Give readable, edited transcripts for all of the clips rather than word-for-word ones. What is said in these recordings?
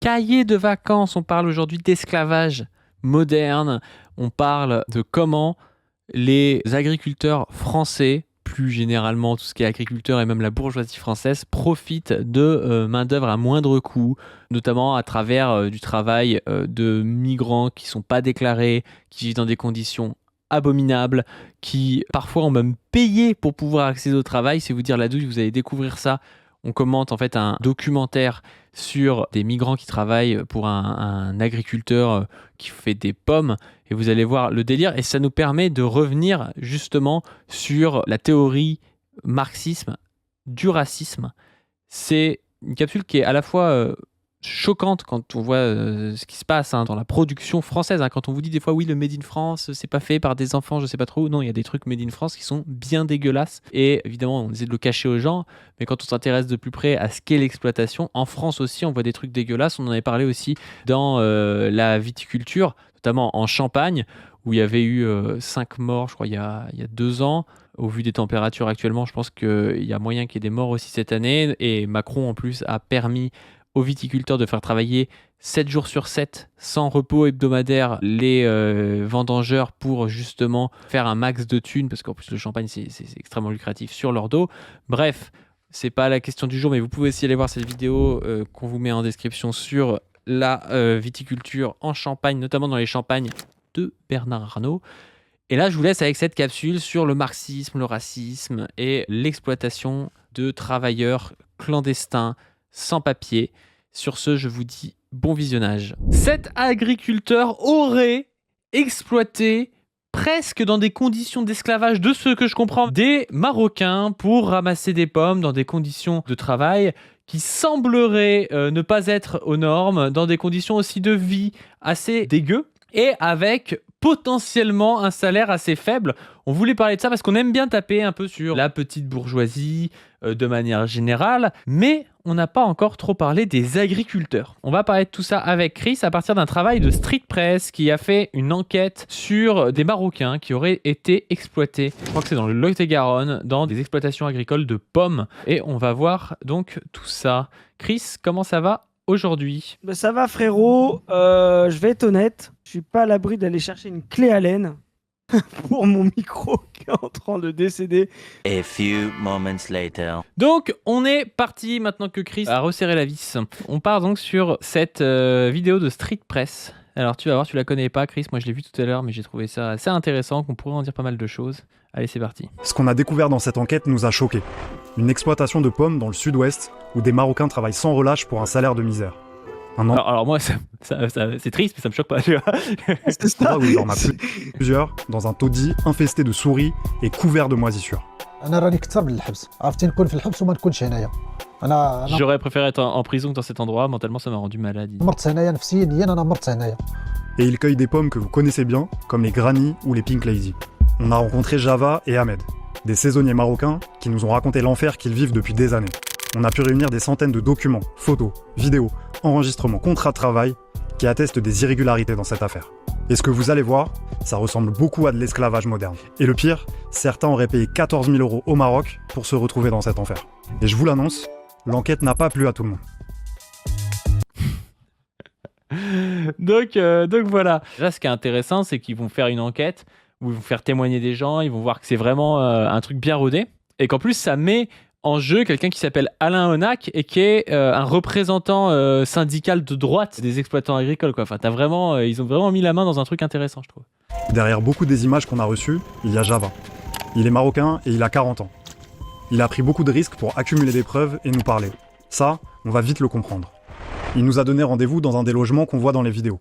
cahier de vacances. On parle aujourd'hui d'esclavage moderne. On parle de comment les agriculteurs français, plus généralement tout ce qui est agriculteur et même la bourgeoisie française, profitent de main-d'œuvre à moindre coût, notamment à travers du travail de migrants qui ne sont pas déclarés, qui vivent dans des conditions abominables, qui parfois ont même payé pour pouvoir accéder au travail. C'est vous dire la douche, vous allez découvrir ça. On commente en fait un documentaire sur des migrants qui travaillent pour un agriculteur qui fait des pommes, et vous allez voir le délire, et ça nous permet de revenir justement sur la théorie marxisme du racisme. C'est une capsule qui est à la fois choquante quand on voit ce qui se passe dans la production française, quand on vous dit des fois oui, le Made in France c'est pas fait par des enfants je sais pas trop, non, il y a des trucs Made in France qui sont bien dégueulasses, et évidemment on essaie de le cacher aux gens, mais quand on s'intéresse de plus près à ce qu'est l'exploitation, en France aussi on voit des trucs dégueulasses. On en avait parlé aussi dans la viticulture, notamment en Champagne, où il y avait eu 5 morts, je crois, il y a 2 ans. Au vu des températures actuellement, je pense qu'il y a moyen qu'il y ait des morts aussi cette année. Et Macron, en plus, a permis aux viticulteurs de faire travailler 7 jours sur 7, sans repos hebdomadaire, les vendangeurs pour justement faire un max de thunes, parce qu'en plus, le champagne, c'est extrêmement lucratif sur leur dos. Bref, c'est pas la question du jour, mais vous pouvez aussi aller voir cette vidéo qu'on vous met en description sur la viticulture en Champagne, notamment dans les champagnes de Bernard Arnault. Et là, je vous laisse avec cette capsule sur le marxisme, le racisme et l'exploitation de travailleurs clandestins, sans papier. Sur ce, je vous dis bon visionnage. Cet agriculteur aurait exploité, presque dans des conditions d'esclavage, de ce que je comprends, des Marocains pour ramasser des pommes dans des conditions de travail qui sembleraient ne pas être aux normes, dans des conditions aussi de vie assez dégueu, et avec potentiellement un salaire assez faible. On voulait parler de ça parce qu'on aime bien taper un peu sur la petite bourgeoisie de manière générale, mais on n'a pas encore trop parlé des agriculteurs. On va parler de tout ça avec Chris à partir d'un travail de Street Press qui a fait une enquête sur des Marocains qui auraient été exploités, je crois que c'est dans le Lot-et-Garonne, dans des exploitations agricoles de pommes. Et on va voir donc tout ça. Chris, comment ça va aujourd'hui? Ça va frérot, je vais être honnête, je suis pas à l'abri d'aller chercher une clé Allen pour mon micro qui est en train de décéder. A few moments later. Donc on est parti maintenant que Chris a resserré la vis. On part donc sur cette vidéo de Street Press. Alors tu vas voir, tu la connais pas Chris, moi je l'ai vu tout à l'heure mais j'ai trouvé ça assez intéressant, qu'on pourrait en dire pas mal de choses. Allez c'est parti. Ce qu'on a découvert dans cette enquête nous a choqués. Une exploitation de pommes dans le sud-ouest où des Marocains travaillent sans relâche pour un salaire de misère. Alors moi, c'est triste, mais ça me choque pas. Tu vois. C'est ça, oui, il y en a plusieurs, dans un taudis infesté de souris et couvert de moisissures. J'aurais préféré être en prison que dans cet endroit, mentalement ça m'a rendu malade. Et ils cueillent des pommes que vous connaissez bien, comme les Granny ou les Pink Lady. On a rencontré Java et Ahmed, des saisonniers marocains qui nous ont raconté l'enfer qu'ils vivent depuis des années. On a pu réunir des centaines de documents, photos, vidéos, enregistrements, contrats de travail qui attestent des irrégularités dans cette affaire. Et ce que vous allez voir, ça ressemble beaucoup à de l'esclavage moderne. Et le pire, certains auraient payé 14 000 € au Maroc pour se retrouver dans cet enfer. Et je vous l'annonce, l'enquête n'a pas plu à tout le monde. Donc voilà. Là, ce qui est intéressant, c'est qu'ils vont faire une enquête où ils vont faire témoigner des gens, ils vont voir que c'est vraiment un truc bien rodé, et qu'en plus ça met en jeu quelqu'un qui s'appelle Alain Onac et qui est un représentant syndical de droite des exploitants agricoles, quoi. Enfin, ils ont vraiment mis la main dans un truc intéressant, je trouve. Derrière beaucoup des images qu'on a reçues, il y a Java. Il est marocain et il a 40 ans. Il a pris beaucoup de risques pour accumuler des preuves et nous parler. Ça, on va vite le comprendre. Il nous a donné rendez-vous dans un des logements qu'on voit dans les vidéos.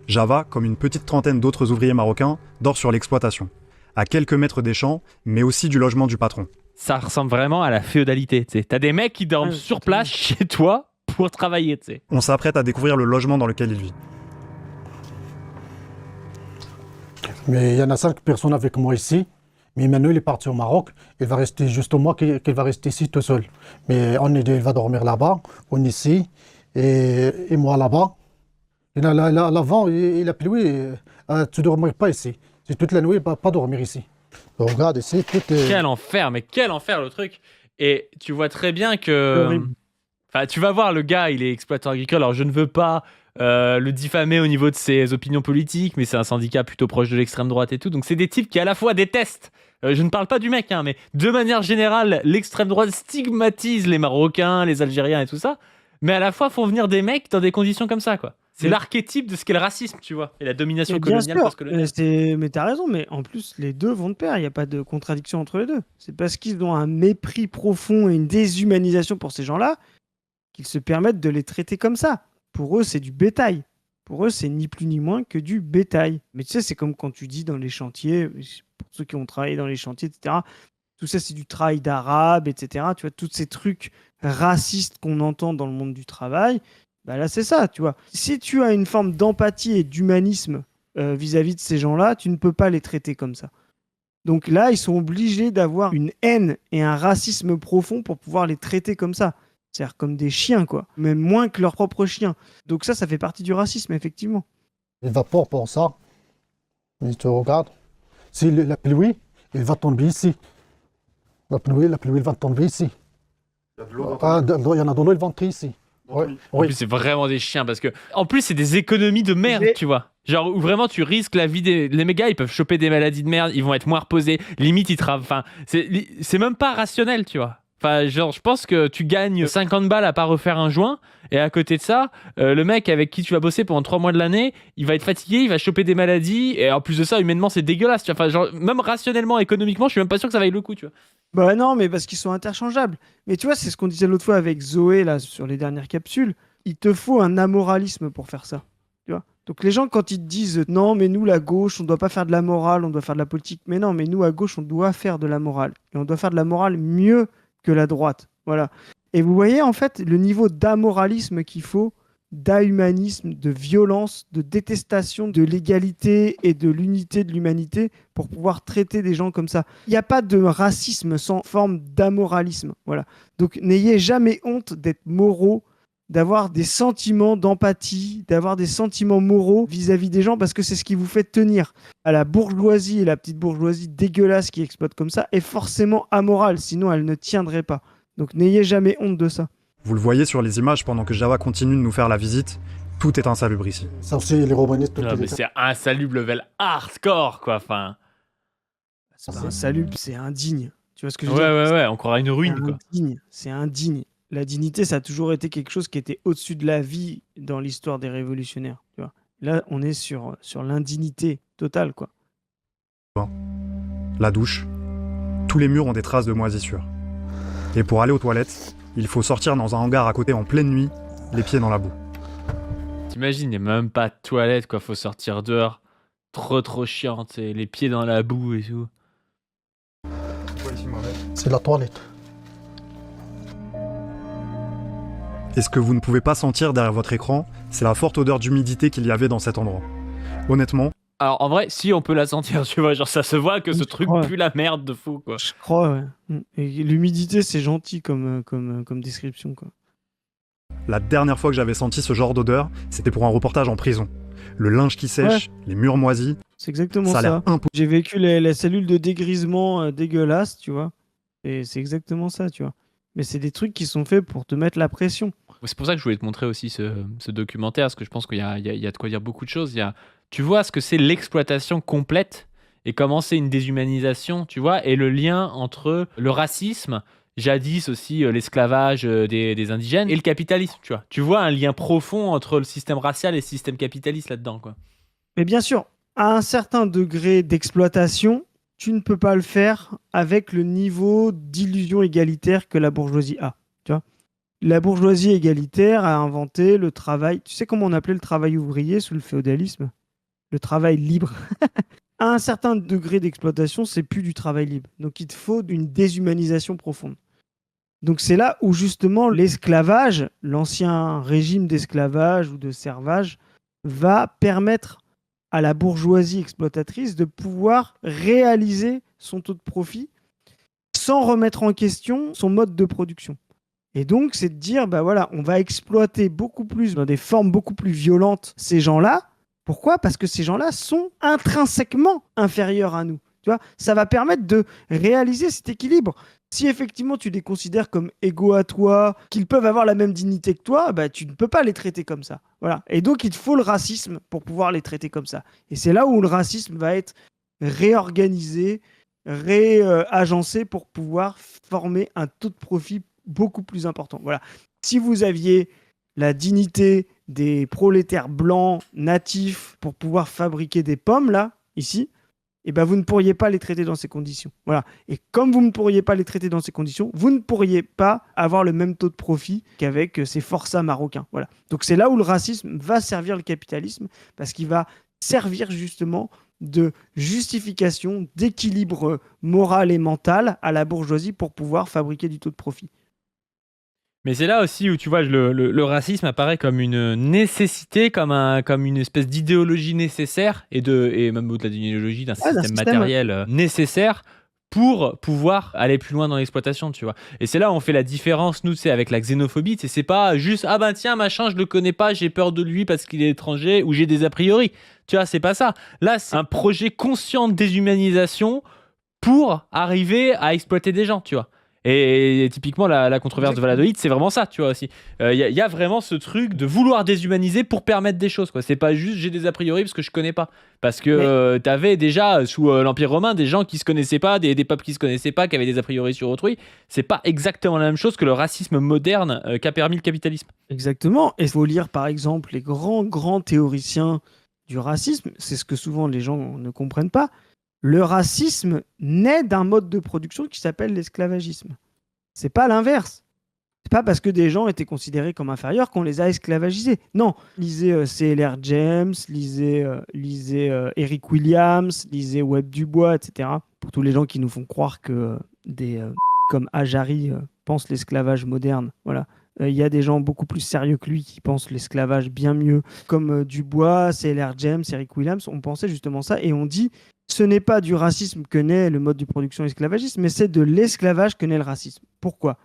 Java, comme une petite trentaine d'autres ouvriers marocains, dort sur l'exploitation, à quelques mètres des champs, mais aussi du logement du patron. Ça ressemble vraiment à la féodalité, tu sais. T'as des mecs qui dorment sur place chez toi pour travailler, tu sais. On s'apprête à découvrir le logement dans lequel il vit. Mais il y en a 5 personnes avec moi ici. Mais maintenant, il est parti au Maroc. Il va rester juste moi qu'il va rester ici tout seul. Mais il va dormir là-bas, on ici, et moi là-bas. Et là, l'avant, il a plu, tu ne dormiras pas ici. C'est toute la nuit, pas dormir ici. Regarde ici, tout est... Quel enfer le truc. Et tu vois très bien que... Enfin, tu vas voir, le gars, il est exploitant agricole. Alors, je ne veux pas le diffamer au niveau de ses opinions politiques, mais c'est un syndicat plutôt proche de l'extrême droite et tout. Donc, c'est des types qui, à la fois, détestent. Je ne parle pas du mec, hein, mais de manière générale, l'extrême droite stigmatise les Marocains, les Algériens et tout ça. Mais à la fois, font venir des mecs dans des conditions comme ça, quoi. C'est l'archétype de ce qu'est le racisme, tu vois, et la domination coloniale post-coloniale. Mais t'as raison, mais en plus, les deux vont de pair. Il n'y a pas de contradiction entre les deux. C'est parce qu'ils ont un mépris profond et une déshumanisation pour ces gens-là qu'ils se permettent de les traiter comme ça. Pour eux, c'est du bétail. Pour eux, c'est ni plus ni moins que du bétail. Mais tu sais, c'est comme quand tu dis dans les chantiers, pour ceux qui ont travaillé dans les chantiers, etc., tout ça, c'est du travail d'arabe, etc. Tu vois, tous ces trucs racistes qu'on entend dans le monde du travail, bah là, c'est ça, tu vois. Si tu as une forme d'empathie et d'humanisme vis-à-vis de ces gens-là, tu ne peux pas les traiter comme ça. Donc là, ils sont obligés d'avoir une haine et un racisme profond pour pouvoir les traiter comme ça. C'est-à-dire comme des chiens, quoi. Même moins que leurs propres chiens. Donc ça fait partie du racisme, effectivement. Il va pas pour ça. Mais tu regardes. Si la pluie, il va tomber ici. La pluie, il va tomber ici. Il y en a de l'eau, il va entrer ici. Ouais. En plus, c'est vraiment des chiens parce que, en plus, c'est des économies de merde, tu vois. Genre, où vraiment tu risques la vie des. Les mégas, ils peuvent choper des maladies de merde, ils vont être moins reposés. Limite, ils travaillent. Enfin, c'est même pas rationnel, tu vois. Enfin, genre, je pense que tu gagnes 50 balles à pas refaire un joint, et à côté de ça, le mec avec qui tu vas bosser pendant 3 mois de l'année, il va être fatigué, il va choper des maladies, et en plus de ça, humainement, c'est dégueulasse, tu vois. Enfin, genre, même rationnellement, économiquement, je suis même pas sûr que ça vaille le coup, tu vois. Bah non, mais parce qu'ils sont interchangeables. Mais tu vois, c'est ce qu'on disait l'autre fois avec Zoé, là, sur les dernières capsules. Il te faut un amoralisme pour faire ça. Tu vois. Donc les gens, quand ils te disent non, mais nous, la gauche, on doit pas faire de la morale, on doit faire de la politique. Mais non, mais nous, à gauche, on doit faire de la morale. Et on doit faire de la morale mieux que la droite. Voilà. Et vous voyez, en fait, le niveau d'amoralisme qu'il faut, d'ahumanisme, de violence, de détestation de l'égalité et de l'unité de l'humanité pour pouvoir traiter des gens comme ça. Il n'y a pas de racisme sans forme d'amoralisme. Voilà. Donc n'ayez jamais honte d'être moraux, d'avoir des sentiments d'empathie, d'avoir des sentiments moraux vis-à-vis des gens, parce que c'est ce qui vous fait tenir. À la bourgeoisie et la petite bourgeoisie dégueulasse qui exploite comme ça est forcément amorale, sinon elle ne tiendrait pas. Donc n'ayez jamais honte de ça. Vous le voyez sur les images pendant que Java continue de nous faire la visite, tout est insalubre ici. Ça aussi, les romanistes... Non, mais c'est insalubre level hardcore, quoi, enfin... C'est pas insalubre, c'est indigne. Tu vois ce que je veux dire ? Ouais, on croirait une ruine, quoi. C'est indigne. La dignité, ça a toujours été quelque chose qui était au-dessus de la vie dans l'histoire des révolutionnaires. Tu vois. Là, on est sur l'indignité totale, quoi. La douche. Tous les murs ont des traces de moisissure. Et pour aller aux toilettes, il faut sortir dans un hangar à côté en pleine nuit, les pieds dans la boue. T'imagines, il n'y a même pas de toilette, quoi. Faut sortir dehors. Trop chiant, t'sais, les pieds dans la boue et tout. C'est la toilette. Et ce que vous ne pouvez pas sentir derrière votre écran, c'est la forte odeur d'humidité qu'il y avait dans cet endroit. Honnêtement... Alors en vrai, si on peut la sentir, tu vois, genre ça se voit que ce truc pue la merde de fou, quoi. Je crois, ouais. Et l'humidité, c'est gentil comme description, quoi. La dernière fois que j'avais senti ce genre d'odeur, c'était pour un reportage en prison. Le linge qui sèche, les murs moisis... C'est exactement ça. A l'air J'ai vécu la cellule de dégrisement dégueulasse, tu vois. Et c'est exactement ça, tu vois. Mais c'est des trucs qui sont faits pour te mettre la pression. C'est pour ça que je voulais te montrer aussi ce documentaire, parce que je pense qu'il y a de quoi dire beaucoup de choses. Tu vois ce que c'est l'exploitation complète et comment c'est une déshumanisation, tu vois, et le lien entre le racisme, jadis aussi l'esclavage des indigènes, et le capitalisme, tu vois. Tu vois un lien profond entre le système racial et le système capitaliste là-dedans, quoi. Mais bien sûr, à un certain degré d'exploitation, tu ne peux pas le faire avec le niveau d'illusion égalitaire que la bourgeoisie a, tu vois. La bourgeoisie égalitaire a inventé le travail. Tu sais comment on appelait le travail ouvrier sous le féodalisme ? Le travail libre. À un certain degré d'exploitation, c'est plus du travail libre. Donc il te faut une déshumanisation profonde. Donc c'est là où justement l'esclavage, l'ancien régime d'esclavage ou de servage, va permettre à la bourgeoisie exploitatrice de pouvoir réaliser son taux de profit sans remettre en question son mode de production. Et donc, c'est de dire, bah voilà, on va exploiter beaucoup plus, dans des formes beaucoup plus violentes, ces gens-là. Pourquoi ? Parce que ces gens-là sont intrinsèquement inférieurs à nous. Tu vois ? Ça va permettre de réaliser cet équilibre. Si effectivement tu les considères comme égaux à toi, qu'ils peuvent avoir la même dignité que toi, bah, tu ne peux pas les traiter comme ça. Voilà. Et donc il te faut le racisme pour pouvoir les traiter comme ça. Et c'est là où le racisme va être réorganisé, réagencé pour pouvoir former un taux de profit beaucoup plus important. Voilà. Si vous aviez la dignité des prolétaires blancs natifs pour pouvoir fabriquer des pommes, là, ici, eh ben vous ne pourriez pas les traiter dans ces conditions. Voilà. Et comme vous ne pourriez pas les traiter dans ces conditions, vous ne pourriez pas avoir le même taux de profit qu'avec ces forçats marocains. Voilà. Donc c'est là où le racisme va servir le capitalisme, parce qu'il va servir justement de justification, d'équilibre moral et mental à la bourgeoisie pour pouvoir fabriquer du taux de profit. Mais c'est là aussi où tu vois le racisme apparaît comme une nécessité, comme une espèce d'idéologie nécessaire et même au-delà d'une idéologie, d'un système matériel nécessaire pour pouvoir aller plus loin dans l'exploitation, tu vois. Et c'est là où on fait la différence, nous, c'est avec la xénophobie, c'est pas juste ah ben tiens machin je le connais pas, j'ai peur de lui parce qu'il est étranger ou j'ai des a priori. Tu vois, c'est pas ça. Là, c'est un projet conscient de déshumanisation pour arriver à exploiter des gens, tu vois. Et typiquement, la controverse de Valladolid, c'est vraiment ça, tu vois, aussi. Y a vraiment ce truc de vouloir déshumaniser pour permettre des choses, quoi. C'est pas juste j'ai des a priori parce que je connais pas. Parce que t'avais déjà, sous l'Empire romain, des gens qui se connaissaient pas, des peuples qui se connaissaient pas, qui avaient des a priori sur autrui. C'est pas exactement la même chose que le racisme moderne qu'a permis le capitalisme. Exactement. Et il faut lire, par exemple, les grands théoriciens du racisme. C'est ce que souvent les gens ne comprennent pas. Le racisme naît d'un mode de production qui s'appelle l'esclavagisme. C'est pas l'inverse. C'est pas parce que des gens étaient considérés comme inférieurs qu'on les a esclavagisés. Non. Lisez C.L.R. James, lisez Eric Williams, lisez Webb Dubois, etc. Pour tous les gens qui nous font croire que des comme Ajari pensent l'esclavage moderne. Voilà. Il y a des gens beaucoup plus sérieux que lui qui pensent l'esclavage bien mieux. Comme Dubois, C.L.R. James, Eric Williams, on pensait justement ça et on dit ce n'est pas du racisme que naît le mode de production esclavagiste, mais c'est de l'esclavage que naît le racisme. Pourquoi ?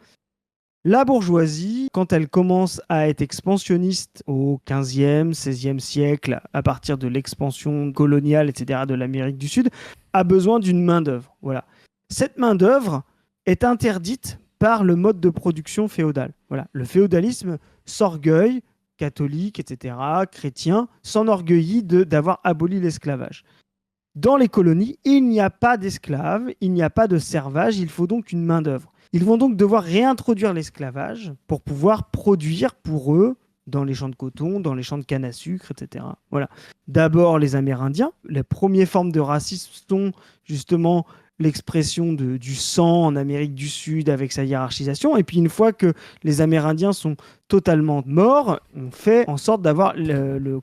La bourgeoisie, quand elle commence à être expansionniste au XVe, XVIe siècle, à partir de l'expansion coloniale, etc., de l'Amérique du Sud, a besoin d'une main-d'œuvre. Voilà. Cette main-d'œuvre est interdite par le mode de production féodal. Voilà. Le féodalisme s'orgueille, catholique, etc., chrétien, s'enorgueillit d'avoir aboli l'esclavage. Dans les colonies, il n'y a pas d'esclaves, il n'y a pas de servage, il faut donc une main-d'œuvre. Ils vont donc devoir réintroduire l'esclavage pour pouvoir produire pour eux dans les champs de coton, dans les champs de canne à sucre, etc. Voilà. D'abord les Amérindiens. Les premières formes de racisme sont justement l'expression du sang en Amérique du Sud avec sa hiérarchisation. Et puis une fois que les Amérindiens sont totalement morts, on fait en sorte d'avoir le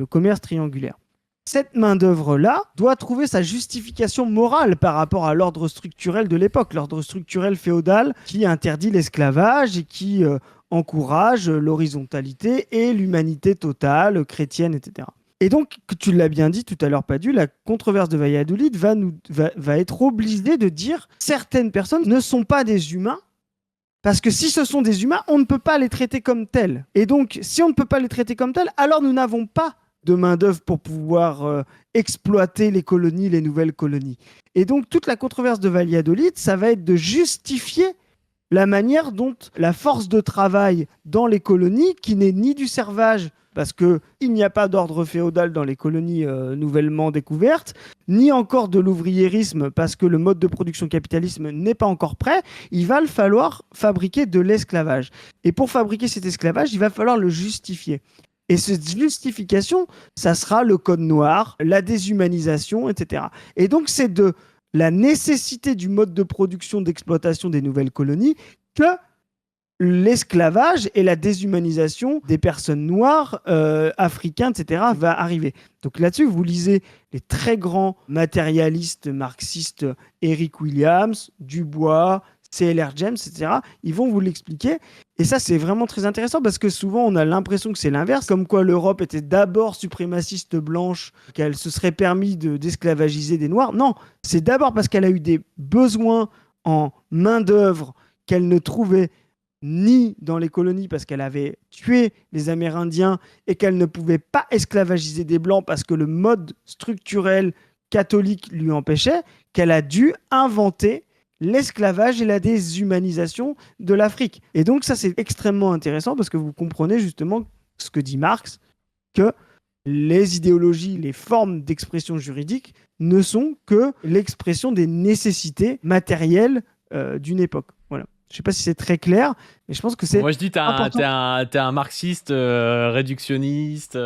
commerce triangulaire. Cette main-d'œuvre-là doit trouver sa justification morale par rapport à l'ordre structurel de l'époque, l'ordre structurel féodal qui interdit l'esclavage et qui encourage l'horizontalité et l'humanité totale, chrétienne, etc. Et donc, tu l'as bien dit tout à l'heure, Padu, la controverse de Valladolid va être obligée de dire certaines personnes ne sont pas des humains, parce que si ce sont des humains, on ne peut pas les traiter comme tels. Et donc, si on ne peut pas les traiter comme tels, alors nous n'avons pas de main-d'œuvre pour pouvoir exploiter les colonies, les nouvelles colonies. Et donc, toute la controverse de Valladolid, ça va être de justifier la manière dont la force de travail dans les colonies, qui n'est ni du servage, parce qu'il n'y a pas d'ordre féodal dans les colonies nouvellement découvertes, ni encore de l'ouvriérisme, parce que le mode de production capitalisme n'est pas encore prêt, il va falloir fabriquer de l'esclavage. Et pour fabriquer cet esclavage, il va falloir le justifier. Et cette justification, ça sera le code noir, la déshumanisation, etc. Et donc, c'est de la nécessité du mode de production d'exploitation des nouvelles colonies que l'esclavage et la déshumanisation des personnes noires, africains, etc. va arriver. Donc là-dessus, vous lisez les très grands matérialistes marxistes Eric Williams, Dubois, C.L.R. James, etc. Ils vont vous l'expliquer. Et ça, c'est vraiment très intéressant parce que souvent, on a l'impression que c'est l'inverse, comme quoi l'Europe était d'abord suprémaciste blanche, qu'elle se serait permis d'esclavagiser des Noirs. Non, c'est d'abord parce qu'elle a eu des besoins en main-d'œuvre qu'elle ne trouvait ni dans les colonies parce qu'elle avait tué les Amérindiens et qu'elle ne pouvait pas esclavagiser des Blancs parce que le mode structurel catholique lui empêchait, qu'elle a dû inventer l'esclavage et la déshumanisation de l'Afrique. Et donc ça, c'est extrêmement intéressant parce que vous comprenez justement ce que dit Marx, que les idéologies, les formes d'expression juridique ne sont que l'expression des nécessités matérielles d'une époque. Voilà. Je ne sais pas si c'est très clair, mais je pense que c'est Moi, je dis, t'es important. un marxiste réductionniste,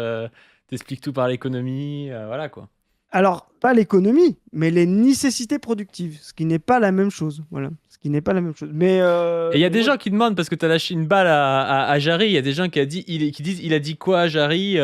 t'expliques tout par l'économie, voilà quoi. Alors, pas l'économie, mais les nécessités productives, ce qui n'est pas la même chose. Voilà, ce qui n'est pas la même chose. Mais Et il y a des gens qui demandent, parce que t'as lâché une balle à Jarry, il y a des gens qui disent, il a dit quoi Jarry,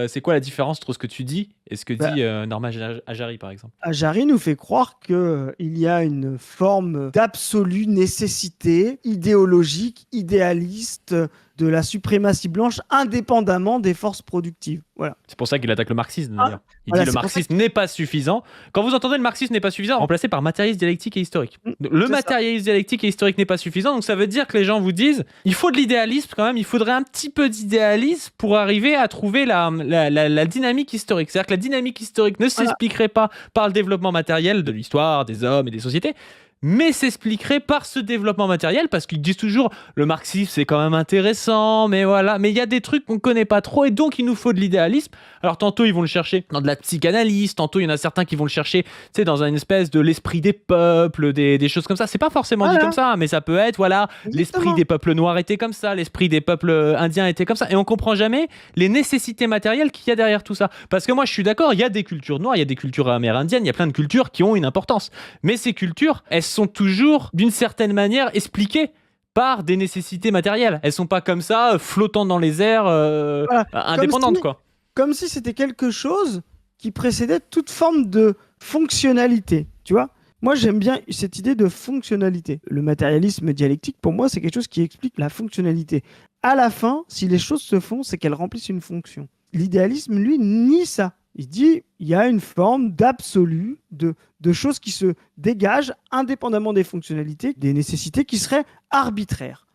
c'est quoi la différence entre ce que tu dis et ce que dit Norman Jarry, par exemple? Jarry nous fait croire qu'il y a une forme d'absolue nécessité idéologique, idéaliste, de la suprématie blanche, indépendamment des forces productives. Voilà. C'est pour ça qu'il attaque le marxisme, d'ailleurs. Il Voilà, dit le c'est pour marxisme n'est pas suffisant. Quand vous entendez le marxisme n'est pas suffisant, remplacé par matérialisme dialectique et historique. Le c'est matérialisme dialectique et historique n'est pas suffisant, donc ça veut dire que les gens vous disent il faut de l'idéalisme quand même, il faudrait un petit peu d'idéalisme pour arriver à trouver la dynamique historique. C'est-à-dire que la dynamique historique ne s'expliquerait pas par le développement matériel de l'histoire, des hommes et des sociétés, mais s'expliquerait par ce développement matériel, parce qu'ils disent toujours le marxisme c'est quand même intéressant, mais voilà, mais il y a des trucs qu'on connaît pas trop et donc il nous faut de l'idéalisme. Alors tantôt ils vont le chercher dans de la psychanalyse, tantôt il y en a certains qui vont le chercher, tu sais, dans une espèce de l'esprit des peuples, des choses comme ça. C'est pas forcément dit comme ça, mais ça peut être voilà, l'esprit des peuples noirs était comme ça, l'esprit des peuples indiens était comme ça, et on comprend jamais les nécessités matérielles qu'il y a derrière tout ça. Parce que moi je suis d'accord, il y a des cultures noires, il y a des cultures amérindiennes, il y a plein de cultures qui ont une importance, mais ces cultures, elles sont toujours d'une certaine manière expliquées par des nécessités matérielles. Elles sont pas comme ça, flottant dans les airs, indépendantes, quoi. Comme si c'était quelque chose qui précédait toute forme de fonctionnalité, tu vois. Moi, j'aime bien cette idée de fonctionnalité. Le matérialisme dialectique, pour moi, c'est quelque chose qui explique la fonctionnalité. À la fin, si les choses se font, c'est qu'elles remplissent une fonction. L'idéalisme, lui, nie ça. Il dit il y a une forme d'absolu, de choses qui se dégagent indépendamment des fonctionnalités, des nécessités qui seraient arbitraires.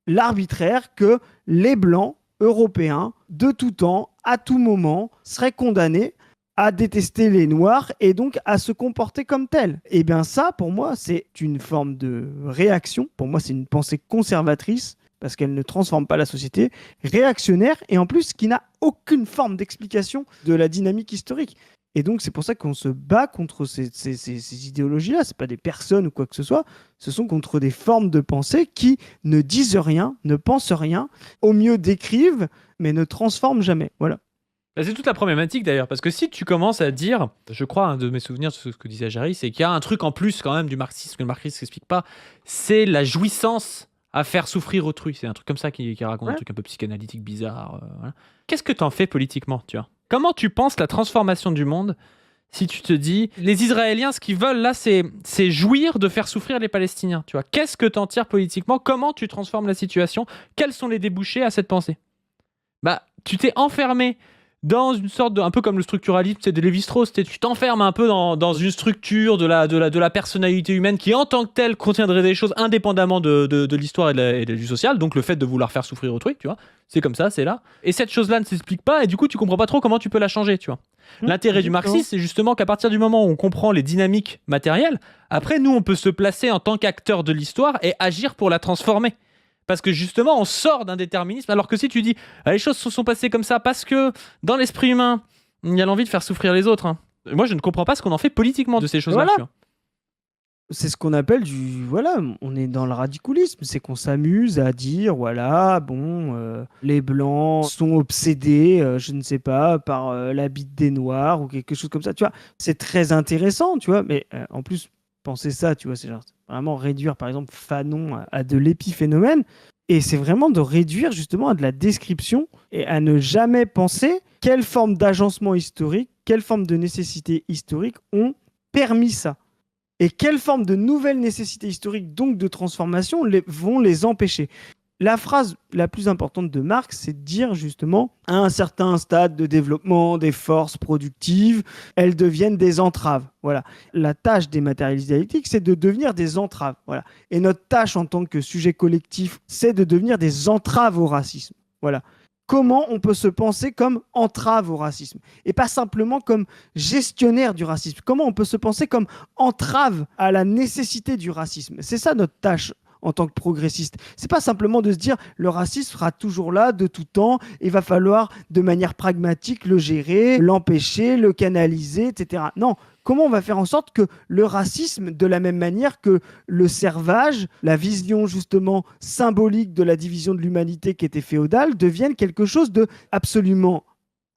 L'arbitraire que les Blancs européens, de tout temps, à tout moment, seraient condamnés à détester les Noirs et donc à se comporter comme tels. Et bien ça, pour moi, c'est une forme de réaction. Pour moi, c'est une pensée conservatrice parce qu'elle ne transforme pas la société, réactionnaire et en plus qui n'a aucune forme d'explication de la dynamique historique. Et donc c'est pour ça qu'on se bat contre ces idéologies-là. Ce pas des personnes ou quoi que ce soit, ce sont contre des formes de pensée qui ne disent rien, ne pensent rien, au mieux décrivent, mais ne transforment jamais. Voilà. C'est toute la problématique d'ailleurs, parce que si tu commences à dire, je crois, un de mes souvenirs de ce que disait Jarry, c'est qu'il y a un truc en plus quand même du marxisme que le marxisme n'explique pas, c'est la jouissance à faire souffrir autrui. C'est un truc comme ça qui raconte un truc un peu psychanalytique bizarre. Voilà. Qu'est-ce que t'en fais politiquement, tu vois ? Comment tu penses la transformation du monde si tu te dis, les Israéliens, ce qu'ils veulent là, c'est jouir de faire souffrir les Palestiniens, tu vois ? Qu'est-ce que t'en tires politiquement ? Comment tu transformes la situation ? Quels sont les débouchés à cette pensée ? Bah, tu t'es enfermé dans une sorte de, un peu comme le structuralisme, c'est de Lévi-Strauss, tu t'enfermes un peu dans une structure de la personnalité humaine qui en tant que telle contiendrait des choses indépendamment de l'histoire et du social, donc le fait de vouloir faire souffrir autrui, tu vois, c'est comme ça, c'est là. Et cette chose-là ne s'explique pas et du coup tu comprends pas trop comment tu peux la changer, tu vois. L'intérêt du marxisme, c'est justement qu'à partir du moment où on comprend les dynamiques matérielles, après nous on peut se placer en tant qu'acteur de l'histoire et agir pour la transformer. Parce que justement, on sort d'un déterminisme. Alors que si tu dis, les choses se sont passées comme ça parce que dans l'esprit humain, il y a l'envie de faire souffrir les autres. Hein. Moi, je ne comprends pas ce qu'on en fait politiquement de ces choses-là. Voilà. C'est ce qu'on appelle voilà, on est dans le radicalisme. C'est qu'on s'amuse à dire, voilà, bon, les Blancs sont obsédés, je ne sais pas, par la bite des Noirs ou quelque chose comme ça. Tu vois, c'est très intéressant, tu vois. Mais en plus, penser ça, tu vois, c'est genre vraiment réduire, par exemple, Fanon à de l'épiphénomène. Et c'est vraiment de réduire justement à de la description et à ne jamais penser quelle forme d'agencement historique, quelle forme de nécessité historique ont permis ça. Et quelle forme de nouvelles nécessités historiques, donc de transformation, vont les empêcher. La phrase la plus importante de Marx, c'est de dire justement, à un certain stade de développement des forces productives, elles deviennent des entraves. Voilà. La tâche des matérialistes dialectiques, c'est de devenir des entraves. Voilà. Et notre tâche en tant que sujet collectif, c'est de devenir des entraves au racisme. Voilà. comment on peut se penser comme entrave au racisme et pas simplement comme gestionnaire du racisme. Comment on peut se penser comme entrave à la nécessité du racisme. C'est ça notre tâche en tant que progressiste. C'est pas simplement de se dire le racisme sera toujours là de tout temps, il va falloir de manière pragmatique le gérer, l'empêcher, le canaliser, etc. Non, comment on va faire en sorte que le racisme, de la même manière que le servage, la vision justement symbolique de la division de l'humanité qui était féodale, devienne quelque chose de absolument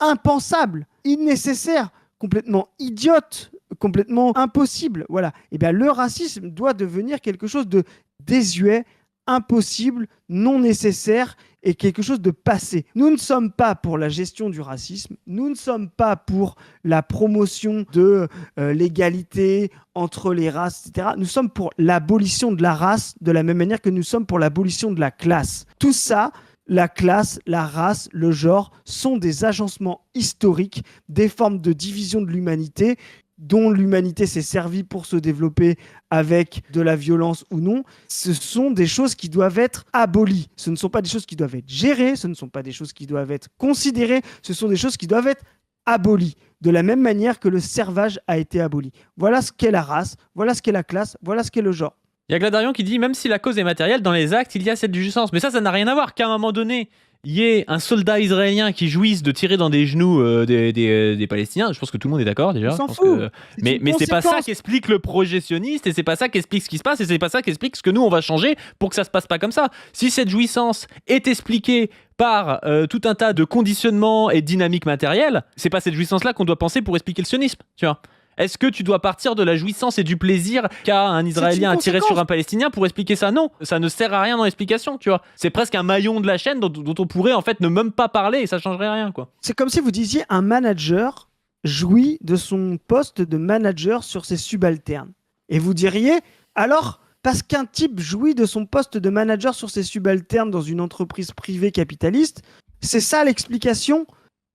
impensable, innécessaire, complètement idiote, complètement impossible. Voilà. Et bien le racisme doit devenir quelque chose de désuet, impossible, non nécessaire et quelque chose de passé. Nous ne sommes pas pour la gestion du racisme, nous ne sommes pas pour la promotion de l'égalité entre les races, etc. Nous sommes pour l'abolition de la race de la même manière que nous sommes pour l'abolition de la classe. Tout ça, la classe, la race, le genre, sont des agencements historiques, des formes de division de l'humanité dont l'humanité s'est servie pour se développer avec de la violence ou non. Ce sont des choses qui doivent être abolies. Ce ne sont pas des choses qui doivent être gérées, ce ne sont pas des choses qui doivent être considérées, ce sont des choses qui doivent être abolies, de la même manière que le servage a été aboli. Voilà ce qu'est la race, voilà ce qu'est la classe, voilà ce qu'est le genre. Il y a Gladarian qui dit, même si la cause est matérielle, dans les actes, il y a cette jouissance. Mais ça n'a rien à voir qu'à un moment donné, il y ait un soldat israélien qui jouisse de tirer dans des genoux des Palestiniens. Je pense que tout le monde est d'accord déjà. On s'en fout. Mais c'est pas ça qu'explique le projectionniste, et c'est pas ça qu'explique ce qui se passe, et c'est pas ça qu'explique ce que nous on va changer pour que ça se passe pas comme ça. Si cette jouissance est expliquée par tout un tas de conditionnements et de dynamiques matérielles, c'est pas cette jouissance-là qu'on doit penser pour expliquer le sionisme, tu vois. Est-ce que tu dois partir de la jouissance et du plaisir qu'a un Israélien à tirer sur un Palestinien pour expliquer ça? Non, ça ne sert à rien dans l'explication, tu vois. C'est presque un maillon de la chaîne dont on pourrait en fait ne même pas parler et ça changerait rien, quoi. C'est comme si vous disiez un manager jouit de son poste de manager sur ses subalternes. Et vous diriez, alors, parce qu'un type jouit de son poste de manager sur ses subalternes dans une entreprise privée capitaliste, c'est ça l'explication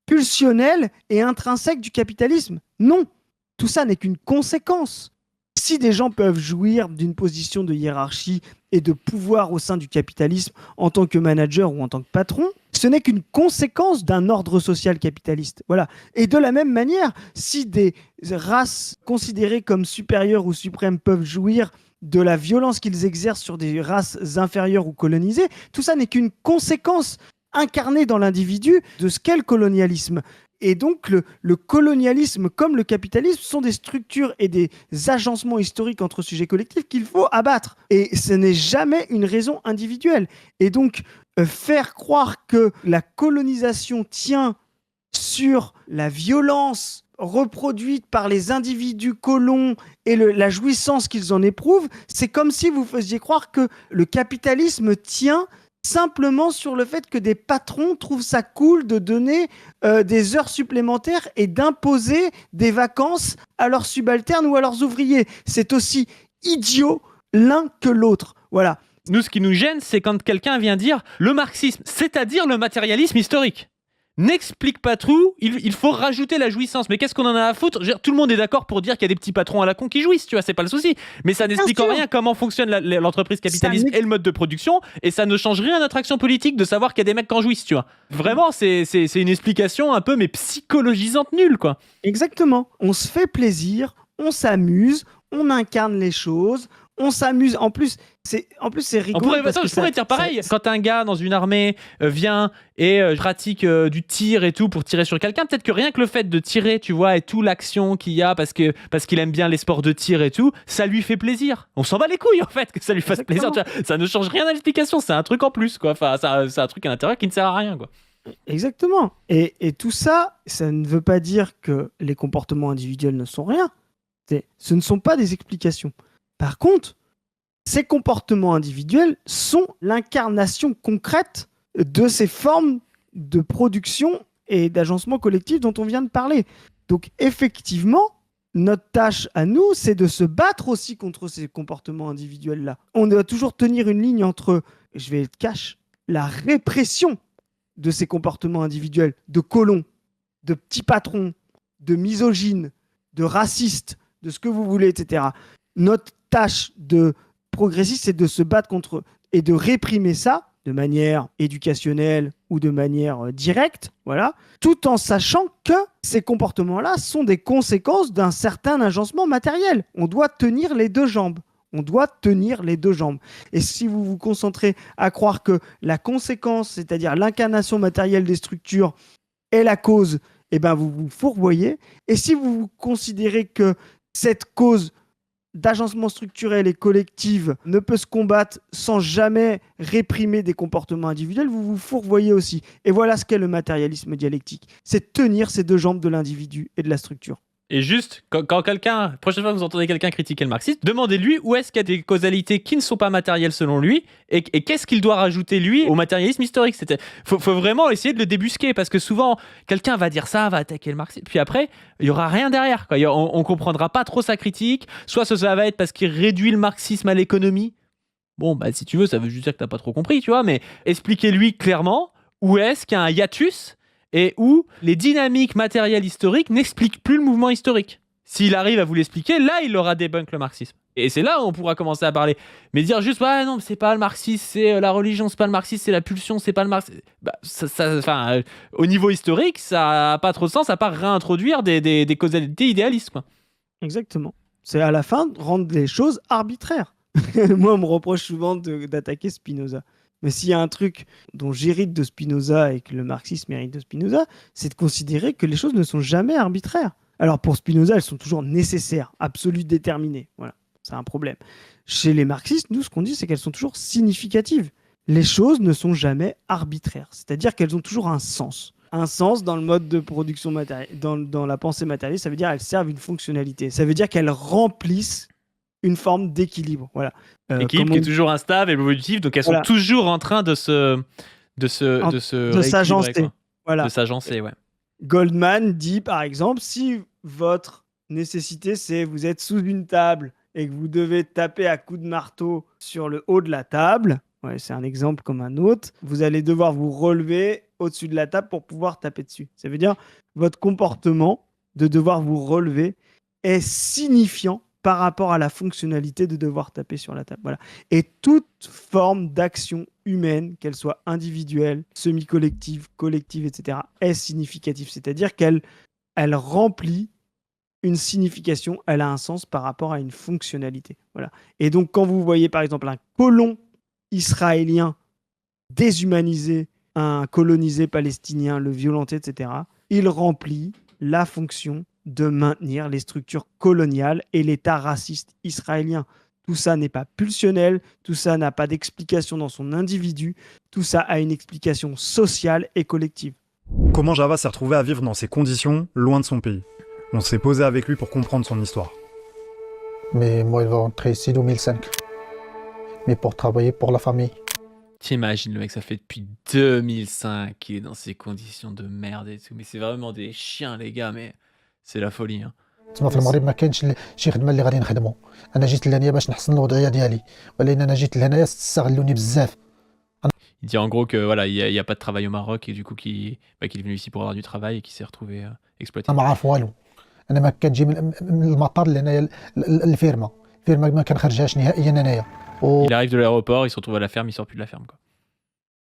pulsionnelle et intrinsèque du capitalisme? Non. Tout ça n'est qu'une conséquence. Si des gens peuvent jouir d'une position de hiérarchie et de pouvoir au sein du capitalisme en tant que manager ou en tant que patron, ce n'est qu'une conséquence d'un ordre social capitaliste. Voilà. Et de la même manière, si des races considérées comme supérieures ou suprêmes peuvent jouir de la violence qu'ils exercent sur des races inférieures ou colonisées, tout ça n'est qu'une conséquence incarnée dans l'individu de ce qu'est le colonialisme. Et donc, le colonialisme comme le capitalisme sont des structures et des agencements historiques entre sujets collectifs qu'il faut abattre. Et ce n'est jamais une raison individuelle. Et donc, faire croire que la colonisation tient sur la violence reproduite par les individus colons et la jouissance qu'ils en éprouvent, c'est comme si vous faisiez croire que le capitalisme tient simplement sur le fait que des patrons trouvent ça cool de donner des heures supplémentaires et d'imposer des vacances à leurs subalternes ou à leurs ouvriers. C'est aussi idiot l'un que l'autre. Voilà. Nous, ce qui nous gêne, c'est quand quelqu'un vient dire le marxisme, c'est-à-dire le matérialisme historique, n'explique pas tout, il faut rajouter la jouissance. Mais qu'est-ce qu'on en a à foutre? Tout le monde est d'accord pour dire qu'il y a des petits patrons à la con qui jouissent, tu vois, c'est pas le souci. Mais ça n'explique en rien comment fonctionne l'entreprise capitaliste et le mode de production, et ça ne change rien à notre action politique de savoir qu'il y a des mecs qui en jouissent, tu vois. Vraiment, c'est une explication un peu, mais psychologisante nulle, quoi. Exactement. On se fait plaisir, on s'amuse, on incarne les choses, on s'amuse. En plus, c'est rigolo. Je pourrais dire pareil. Quand un gars dans une armée vient et pratique du tir et tout pour tirer sur quelqu'un, peut-être que rien que le fait de tirer, tu vois, et toute l'action qu'il y a parce qu'il aime bien les sports de tir et tout, ça lui fait plaisir. On s'en bat les couilles en fait que ça lui fasse plaisir. Tu vois, ça ne change rien à l'explication. C'est un truc en plus, quoi. Enfin, c'est un truc à l'intérieur qui ne sert à rien, quoi. Exactement. Et tout ça, ça ne veut pas dire que les comportements individuels ne sont rien. Ce ne sont pas des explications. Par contre, ces comportements individuels sont l'incarnation concrète de ces formes de production et d'agencement collectif dont on vient de parler. Donc effectivement, notre tâche à nous, c'est de se battre aussi contre ces comportements individuels-là. On doit toujours tenir une ligne entre, je vais être cash, la répression de ces comportements individuels, de colons, de petits patrons, de misogynes, de racistes, de ce que vous voulez, etc. Notre tâche de progressiste, c'est de se battre contre et de réprimer ça, de manière éducationnelle ou de manière directe, voilà, tout en sachant que ces comportements-là sont des conséquences d'un certain agencement matériel. On doit tenir les deux jambes. On doit tenir les deux jambes. Et si vous vous concentrez à croire que la conséquence, c'est-à-dire l'incarnation matérielle des structures, est la cause, eh ben vous vous fourvoyez. Et si vous considérez que cette cause d'agencement structurel et collectif ne peut se combattre sans jamais réprimer des comportements individuels, vous vous fourvoyez aussi. Et voilà ce qu'est le matérialisme dialectique. C'est tenir ces deux jambes de l'individu et de la structure. Et juste, quand quelqu'un, prochaine fois que vous entendez quelqu'un critiquer le marxisme, demandez-lui où est-ce qu'il y a des causalités qui ne sont pas matérielles selon lui, et qu'est-ce qu'il doit rajouter lui au matérialisme historique. Faut vraiment essayer de le débusquer, parce que souvent, quelqu'un va dire ça, va attaquer le marxisme, puis après, il n'y aura rien derrière, quoi. On ne comprendra pas trop sa critique, soit ça va être parce qu'il réduit le marxisme à l'économie. Bon, bah si tu veux, ça veut juste dire que tu n'as pas trop compris, tu vois, mais expliquez-lui clairement où est-ce qu'il y a un hiatus et où les dynamiques matérielles historiques n'expliquent plus le mouvement historique. S'il arrive à vous l'expliquer, là, il aura débunk le marxisme. Et c'est là où on pourra commencer à parler. Mais dire juste, ouais, non, c'est pas le marxisme, c'est la religion, c'est pas le marxisme, c'est la pulsion, c'est pas le marxisme. Bah, au niveau historique, ça n'a pas trop de sens à part réintroduire des causalités idéalistes, quoi. Exactement. C'est à la fin de rendre les choses arbitraires. Moi, on me reproche souvent d'attaquer Spinoza. Mais s'il y a un truc dont j'hérite de Spinoza et que le marxisme hérite de Spinoza, c'est de considérer que les choses ne sont jamais arbitraires. Alors pour Spinoza, elles sont toujours nécessaires, absolues, déterminées. Voilà, c'est un problème. Chez les marxistes, nous, ce qu'on dit, c'est qu'elles sont toujours significatives. Les choses ne sont jamais arbitraires, c'est-à-dire qu'elles ont toujours un sens. Un sens dans le mode de production matérielle, dans la pensée matérielle, ça veut dire qu'elles servent une fonctionnalité. Ça veut dire qu'elles remplissent une forme d'équilibre. Voilà. Équilibre qui est toujours instable et évolutif, donc elles sont toujours en train de s'agencer. Voilà. De s'agencer, ouais. Goldman dit par exemple, si votre nécessité c'est vous êtes sous une table et que vous devez taper à coups de marteau sur le haut de la table, ouais, c'est un exemple comme un autre, vous allez devoir vous relever au-dessus de la table pour pouvoir taper dessus. Ça veut dire votre comportement de devoir vous relever est signifiant par rapport à la fonctionnalité de devoir taper sur la table. Voilà. Et toute forme d'action humaine, qu'elle soit individuelle, semi-collective, collective, etc., est significative. C'est-à-dire qu'elle remplit une signification, elle a un sens par rapport à une fonctionnalité. Voilà. Et donc, quand vous voyez, par exemple, un colon israélien déshumanisé, un colonisé palestinien, le violenter, etc., il remplit la fonction de maintenir les structures coloniales et l'État raciste israélien. Tout ça n'est pas pulsionnel, tout ça n'a pas d'explication dans son individu, tout ça a une explication sociale et collective. Comment Java s'est retrouvé à vivre dans ces conditions, loin de son pays? On s'est posé avec lui pour comprendre son histoire. Mais moi, il va rentrer ici en 2005. Mais pour travailler pour la famille. T'imagines le mec, ça fait depuis 2005 qu'il est dans ces conditions de merde et tout. Mais c'est vraiment des chiens, les gars, mais c'est la folie, hein. تما في المغرب ما كاينش شي خدمه اللي غادي نخدمو. انا جيت لهنا باش نحسن الوضعيه ديالي، ولكن انا جيت لهنايا تستغلوني بزاف. Il dit en gros que voilà, il y a pas de travail au Maroc et du coup qu'il est venu ici pour avoir du travail et qu'il s'est retrouvé exploité. انا ما عارف والو. انا ما كنجي من المطار لهنايا الفيرما ما كنخرجهاش نهائيا انايا. Il arrive de l'aéroport, il se retrouve à la ferme, il sort plus de la ferme, quoi.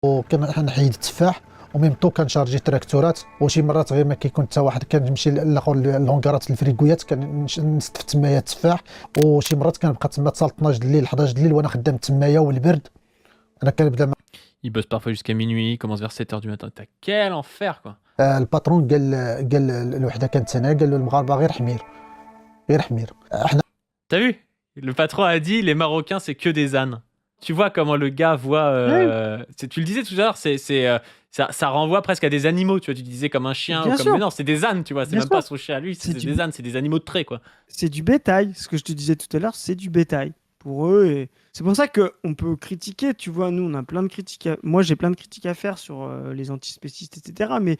وكنحيد التفاح وميم طو كنشارجي تراكتورات وشي مرات غير ما كيكون حتى واحد كنمشي لاخر الهونكارات الفريكويات كنستف تمايا التفاح وشي مرات كنبقى تما حتى 12 الليل 11 الليل وانا خدام تمايا والبرد انا كنبدا. Il bosse parfois jusqu'à minuit, il commence vers 7h du matin. T'as quel enfer, quoi. الباترون قال الوحده كانت هنا قال له المغاربه غير حمير احنا. T'as vu? Le patron a dit les Marocains c'est que des ânes. Tu vois comment le gars voit. Tu le disais tout à l'heure, ça renvoie presque à des animaux. Tu vois, tu disais comme un chien ou comme. Mais non, c'est des ânes, tu vois. C'est même pas son chien à lui, c'est des ânes, c'est des animaux de trait, quoi. C'est du bétail. Ce que je te disais tout à l'heure, c'est du bétail pour eux. Et c'est pour ça qu'on peut critiquer. Tu vois, nous, on a plein de critiques. Moi, j'ai plein de critiques à faire sur les antispécistes, etc. Mais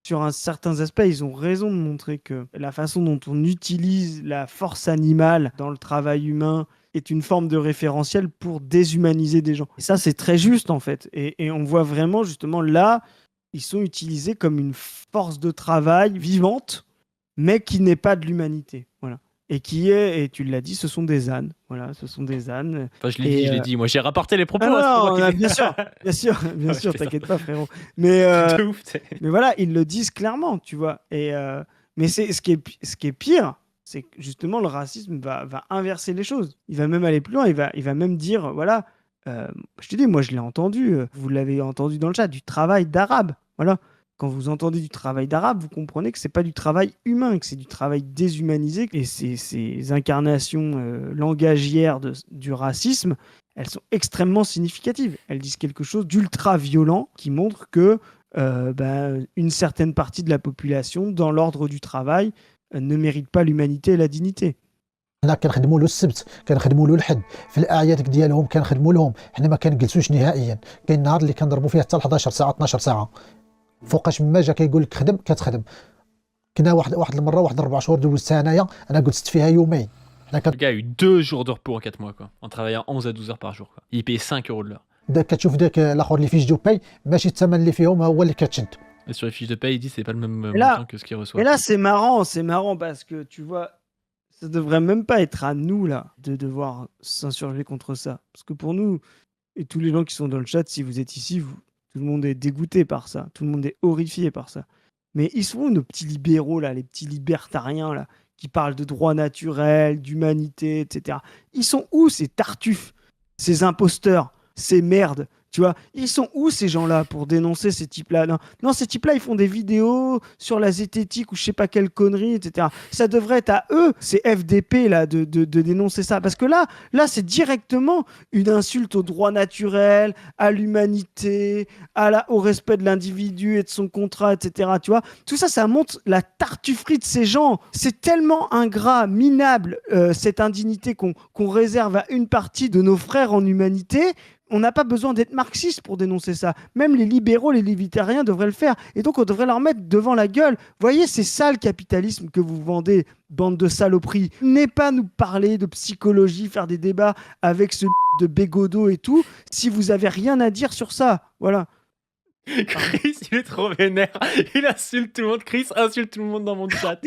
sur certains aspects, ils ont raison de montrer que la façon dont on utilise la force animale dans le travail humain est une forme de référentiel pour déshumaniser des gens. Et ça, c'est très juste, en fait. Et on voit vraiment, justement, là, ils sont utilisés comme une force de travail vivante, mais qui n'est pas de l'humanité. Voilà. et qui est, et tu l'as dit, ce sont des ânes. Voilà, ce sont des ânes. Enfin, je l'ai dit. Moi, j'ai rapporté les propos. Ah non, hein, c'est pas moi qui non, l'ai- bien sûr, c'est ça. t'inquiète pas, frérot. Mais, De ouf, mais voilà, ils le disent clairement, tu vois. Mais c'est ce qui est pire, c'est que justement le racisme va inverser les choses. Il va même aller plus loin. Il va même dire, voilà, je te dis, moi je l'ai entendu. Vous l'avez entendu dans le chat, du travail d'arabe. Voilà. Quand vous entendez du travail d'arabe, vous comprenez que c'est pas du travail humain, que c'est du travail déshumanisé. Et ces incarnations langagières du racisme, elles sont extrêmement significatives. Elles disent quelque chose d'ultra violent qui montre que une certaine partie de la population, dans l'ordre du travail, ne mérite pas l'humanité et la dignité. حنا كنخدموا له السبت كنخدموا له الحد في الاعياد ديالهم كنخدموا لهم حنا ما كنجلسوش نهائيا كاين النهار اللي كنضربوا فيه حتى 11 ساعه 12 ساعه فوقاش ما جا كيقول لك خدم كتخدم كنا واحد المره واحد 4 شهور دوزتها انايا انا جلست فيها يومين حنا Le gars a eu 2 jours de repos en 4 mois, quoi, en travaillant 11 à 12 heures par jour. Quoi. Il payait 5 euros de l'heure. كتشوف داك الاخر اللي فيه جو باي ماشي الثمن اللي فيهم هو اللي كتشد. Et sur les fiches de paye, il dit c'est pas le même Et là- montant que ce qu'il reçoit. Et là, c'est marrant parce que tu vois, ça devrait même pas être à nous là de devoir s'insurger contre ça. Parce que pour nous, et tous les gens qui sont dans le chat, si vous êtes ici, tout le monde est dégoûté par ça, tout le monde est horrifié par ça. Mais ils sont où nos petits libéraux là, les petits libertariens là, qui parlent de droits naturels, d'humanité, etc. Ils sont où ces tartuffes, ces imposteurs, ces merdes? Tu vois, ils sont où ces gens-là pour dénoncer ces types-là? Non, ces types-là, ils font des vidéos sur la zététique ou je sais pas quelle connerie, etc. Ça devrait être à eux, ces FDP là, de dénoncer ça. Parce que là, c'est directement une insulte au droit naturel, à l'humanité, au respect de l'individu et de son contrat, etc. Tu vois, tout ça, ça montre la tartufferie de ces gens. C'est tellement ingrat, minable, cette indignité qu'on réserve à une partie de nos frères en humanité. On n'a pas besoin d'être marxiste pour dénoncer ça. Même les libéraux, les libertariens devraient le faire. Et donc, on devrait leur mettre devant la gueule. Voyez, c'est ça le capitalisme que vous vendez, bande de saloperies. N'est pas nous parler de psychologie, faire des débats avec ce de Bégodeau et tout, si vous avez rien à dire sur ça. Voilà. Chris, il est trop vénère. Il insulte tout le monde. Chris insulte tout le monde dans mon chat.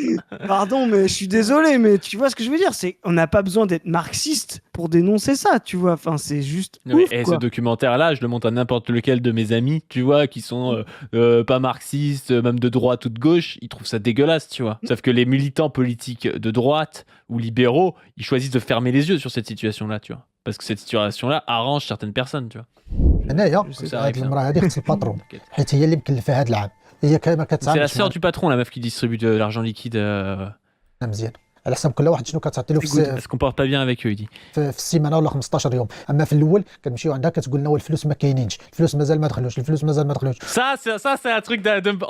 Pardon, mais je suis désolé, mais tu vois ce que je veux dire, c'est on n'a pas besoin d'être marxiste pour dénoncer ça, tu vois. Enfin, c'est juste Non, mais, ouf, ce quoi. documentaire-là, je le montre à n'importe lequel de mes amis, tu vois, qui sont pas marxistes, même de droite ou de gauche, ils trouvent ça dégueulasse, tu vois. Sauf que les militants politiques de droite ou libéraux, ils choisissent de fermer les yeux sur cette situation-là, tu vois. Parce que cette situation-là arrange certaines personnes, tu vois. هنايا Je sais pas. هاد المراه هادي خص الباترون T'inquiète. حيت هي اللي مكلفه هاد العام هي ما C'est كتعاملش la sœur du patron, la meuf qui distribue de l'argent liquide. مزيان على حسب كل واحد شنو كتعطي له في Elle se comporte pas bien avec eux, il dit. في السيمانه ولا 15 يوم اما في الاول كنمشيو عندها كتقول لنا الفلوس ما كاينينش الفلوس مازال ما دخلوش الفلوس مازال ما دخلوش Ça, c'est un truc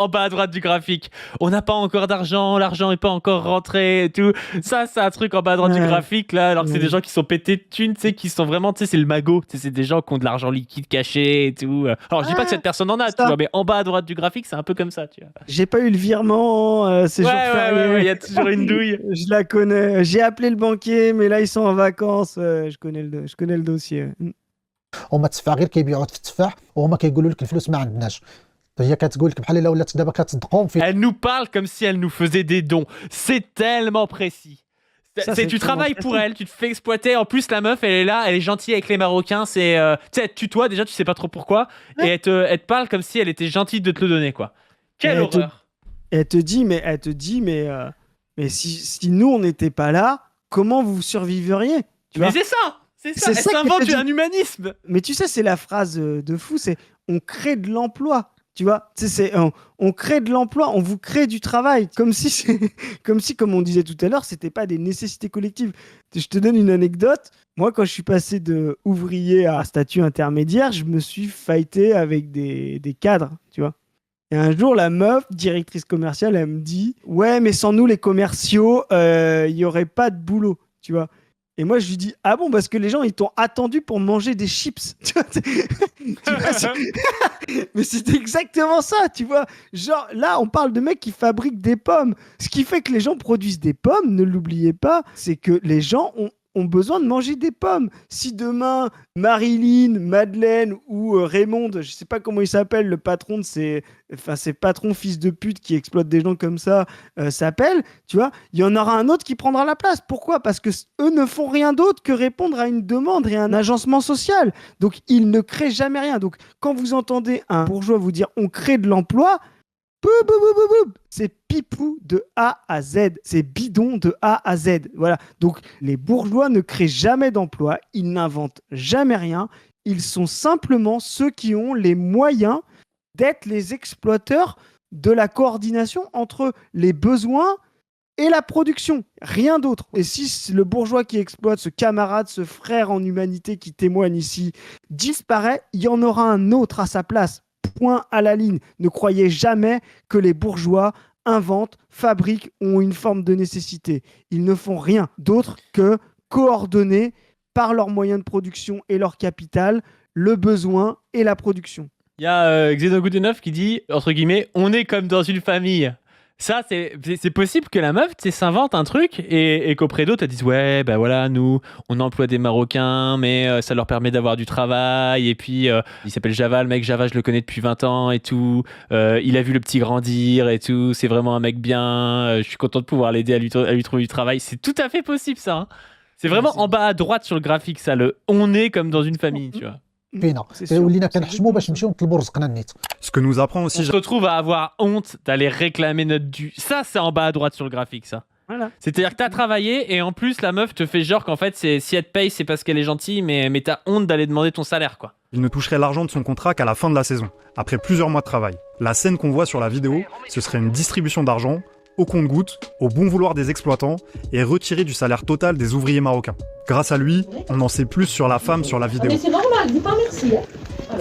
en bas à droite du graphique. On n'a pas encore d'argent, l'argent n'est pas encore rentré et tout. Ça, c'est un truc en bas à droite du Ouais. graphique, là, alors que c'est Ouais. des gens qui sont pétés de thunes, tu sais, qui sont vraiment, tu sais, c'est le magot. Tu sais, c'est des gens qui ont de l'argent liquide caché et tout. Alors, je dis pas que cette personne en a, tu ça. vois, mais en bas à droite du graphique, c'est un peu comme ça, tu vois. J'ai pas eu le virement, c'est jour férié. il y a toujours une douille. Je la connais. J'ai appelé le banquier, mais là ils sont en vacances. Je connais le dossier. هما التفاح غير كيبيعوا في التفاح وهما كيقولوا لك الفلوس ما عندناش هي كتقول لك بحال الا ولات دابا كتصدقهم في Elle nous parle comme si elle nous faisait des dons. C'est tellement précis. Ça, C'est, c'est tu travailles pour tellement elle, tu te fais exploiter. En plus, la meuf, elle est là, elle est gentille avec les Marocains. C'est, tu sais, elle te tutoie déjà, tu sais pas trop pourquoi. Et elle te parle comme si elle était gentille de te le donner, quoi. Quelle Et elle te- horreur. Et elle te dit, mais si nous on n'était pas là, comment vous survivriez? Tu vois? Mais c'est ça. C'est Elle ça qu'elle s'invente te dit. un humanisme. Mais tu sais, c'est la phrase de fou, c'est on crée de l'emploi. Tu vois, tu sais, on crée de l'emploi, on vous crée du travail, comme on disait tout à l'heure, c'était pas des nécessités collectives. Je te donne une anecdote. Moi, quand je suis passé de ouvrier à statut intermédiaire, je me suis fighté avec des cadres, tu vois. Et un jour, la meuf, directrice commerciale, elle me dit « Ouais, mais sans nous, les commerciaux, il y aurait pas de boulot, tu vois. » Et moi, je lui dis « Ah bon, parce que les gens, ils t'ont attendu pour manger des chips. » Tu vois, tu vois, mais c'est exactement ça, tu vois. Genre, là, on parle de mecs qui fabriquent des pommes. Ce qui fait que les gens produisent des pommes, ne l'oubliez pas, c'est que les gens ont besoin de manger des pommes. Si demain, Marilyn, Madeleine ou Raymond, je sais pas comment il s'appelle, le patron de ces patrons fils de pute qui exploitent des gens comme ça, s'appelle, tu vois, il y en aura un autre qui prendra la place. Pourquoi ? Parce que eux ne font rien d'autre que répondre à une demande et un agencement social. Donc, ils ne créent jamais rien. Donc, quand vous entendez un bourgeois vous dire « on crée de l'emploi », c'est pipou de A à Z, c'est bidon de A à Z. Voilà. Donc les bourgeois ne créent jamais d'emploi, ils n'inventent jamais rien, ils sont simplement ceux qui ont les moyens d'être les exploiteurs de la coordination entre les besoins et la production, rien d'autre. Et si le bourgeois qui exploite, ce camarade, ce frère en humanité qui témoigne ici, disparaît, il y en aura un autre à sa place. Point à la ligne. Ne croyez jamais que les bourgeois inventent, fabriquent, ont une forme de nécessité. Ils ne font rien d'autre que coordonner par leurs moyens de production et leur capital le besoin et la production. Il y a Xénon Goudenov qui dit, entre guillemets, on est comme dans une famille. Ça, c'est possible que la meuf s'invente un truc et qu'auprès d'autres, elle dise ouais, ben voilà, nous, on emploie des Marocains, mais ça leur permet d'avoir du travail. Et puis, il s'appelle Java, le mec Java, je le connais depuis 20 ans et tout. Il a vu le petit grandir et tout. C'est vraiment un mec bien. Je suis content de pouvoir l'aider à lui trouver du travail. C'est tout à fait possible, ça. Hein. C'est vraiment en bas à droite sur le graphique, ça. On est comme dans une famille, tu vois. فينا ولينا كنحشموا باش نمشيو نطلبوا رزقنا النيت. Ce que nous apprend On aussi se retrouve à avoir honte d'aller réclamer notre dû. Ça, c'est en bas à droite sur le graphique, ça. Voilà. C'est-à-dire que t'as travaillé et en plus, la meuf te fait genre qu'en fait, si elle te paye, c'est parce qu'elle est gentille, mais t'as honte d'aller demander ton salaire, quoi. il ne toucherait l'argent de son contrat qu'à la fin de la saison, après plusieurs mois de travail. La scène qu'on voit sur la vidéo, ce serait une distribution d'argent au compte-gouttes, au bon vouloir des exploitants et retiré du salaire total des ouvriers marocains. Grâce à lui, on en sait plus sur la femme sur la vidéo. Mais c'est normal, dis pas merci. Hein.